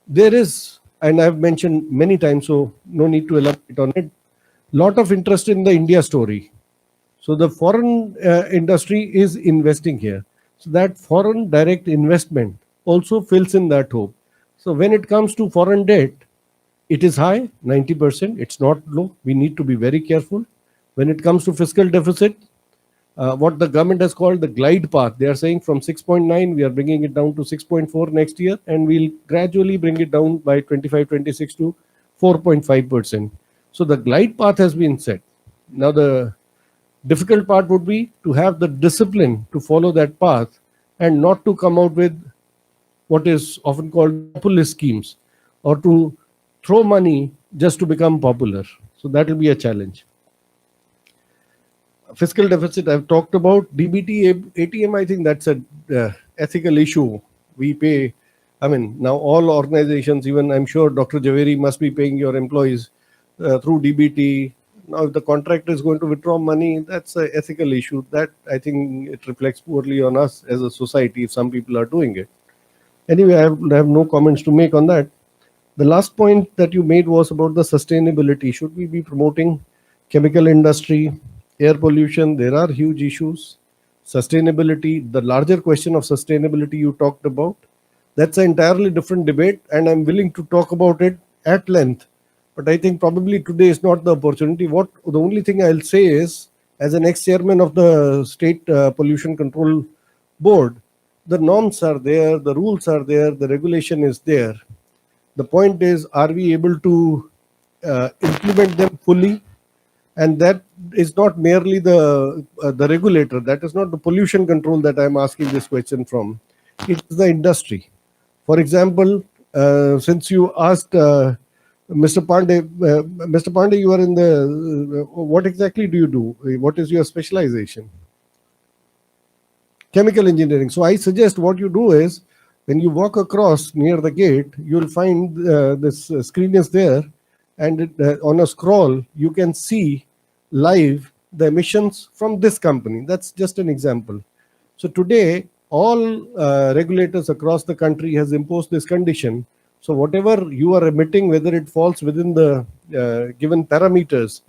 there is, and I've mentioned many times, so no need to elaborate on it, lot of interest in the India story. So the foreign industry is investing here. So that foreign direct investment also fills in that hope. So when it comes to foreign debt, it is high, 90%. It's not low. We need to be very careful. When it comes to fiscal deficit, what the government has called the glide path, they are saying from 6.9, we are bringing it down to 6.4 next year, and we'll gradually bring it down by 25-26 to 4.5%. So the glide path has been set. Now the difficult part would be to have the discipline to follow that path and not to come out with what is often called populist schemes or to throw money just to become popular. So that will be a challenge. Fiscal deficit I've talked about. DBT, ATM, I think that's a ethical issue. We pay, now all organizations, even I'm sure Dr. Javeri must be paying your employees through DBT. Now if the contractor is going to withdraw money, that's an ethical issue. That I think it reflects poorly on us as a society if some people are doing it. Anyway, I have no comments to make on that. The last point that you made was about the sustainability. Should we be promoting chemical industry, air pollution? There are huge issues. Sustainability, the larger question of sustainability you talked about, that's an entirely different debate, and I'm willing to talk about it at length But I think probably today is not the opportunity. The only thing I'll say is, as an ex-chairman of the State Pollution Control Board, the norms are there, the rules are there, the regulation is there. The point is, are we able to implement them fully? And that is not merely the regulator. That is not the pollution control that I'm asking this question from. It is the industry. For example, since you asked Mr. Pandey, you are in the, what exactly do you do? What is your specialization? Chemical engineering. So I suggest what you do is, when you walk across near the gate, you'll find this screen is there, and on a scroll, you can see live the emissions from this company. That's just an example. So today, all regulators across the country has imposed this condition. So whatever you are emitting, whether it falls within the given parameters,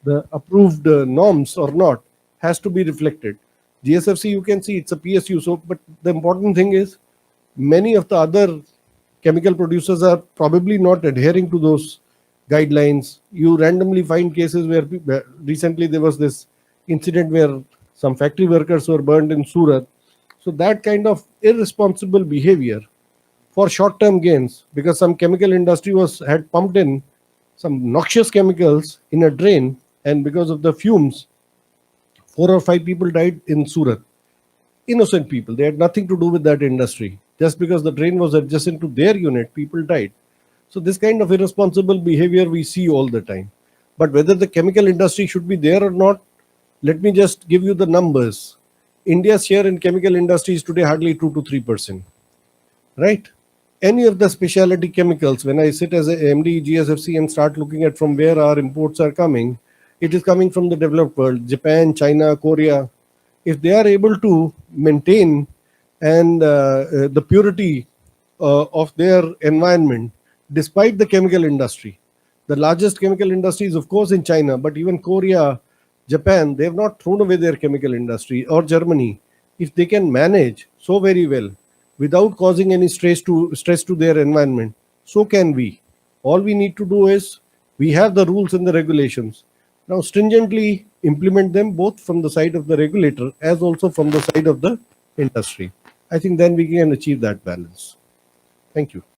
the approved norms or not, has to be reflected. GSFC, you can see it's a PSU. So, but the important thing is, many of the other chemical producers are probably not adhering to those guidelines. You randomly find cases where recently there was this incident where some factory workers were burned in Surat. So that kind of irresponsible behavior for short-term gains, because some chemical industry had pumped in some noxious chemicals in a drain, and because of the fumes, 4 or 5 people died in Surat. Innocent people. They had nothing to do with that industry. Just because the drain was adjacent to their unit, people died. So this kind of irresponsible behavior we see all the time. But whether the chemical industry should be there or not, let me just give you the numbers. India's share in chemical industry is today hardly 2 to 3%. Right? Any of the specialty chemicals, when I sit as a MD GSFC and start looking at from where our imports are coming, it is coming from the developed world, Japan, China, Korea. If they are able to maintain and the purity of their environment, despite the chemical industry, the largest chemical industry is of course in China, but even Korea, Japan, they have not thrown away their chemical industry, or Germany. If they can manage so very well without causing any stress to their environment, so can we. All we need to do is, we have the rules and the regulations. Now stringently implement them, both from the side of the regulator as also from the side of the industry. I think then we can achieve that balance. Thank you.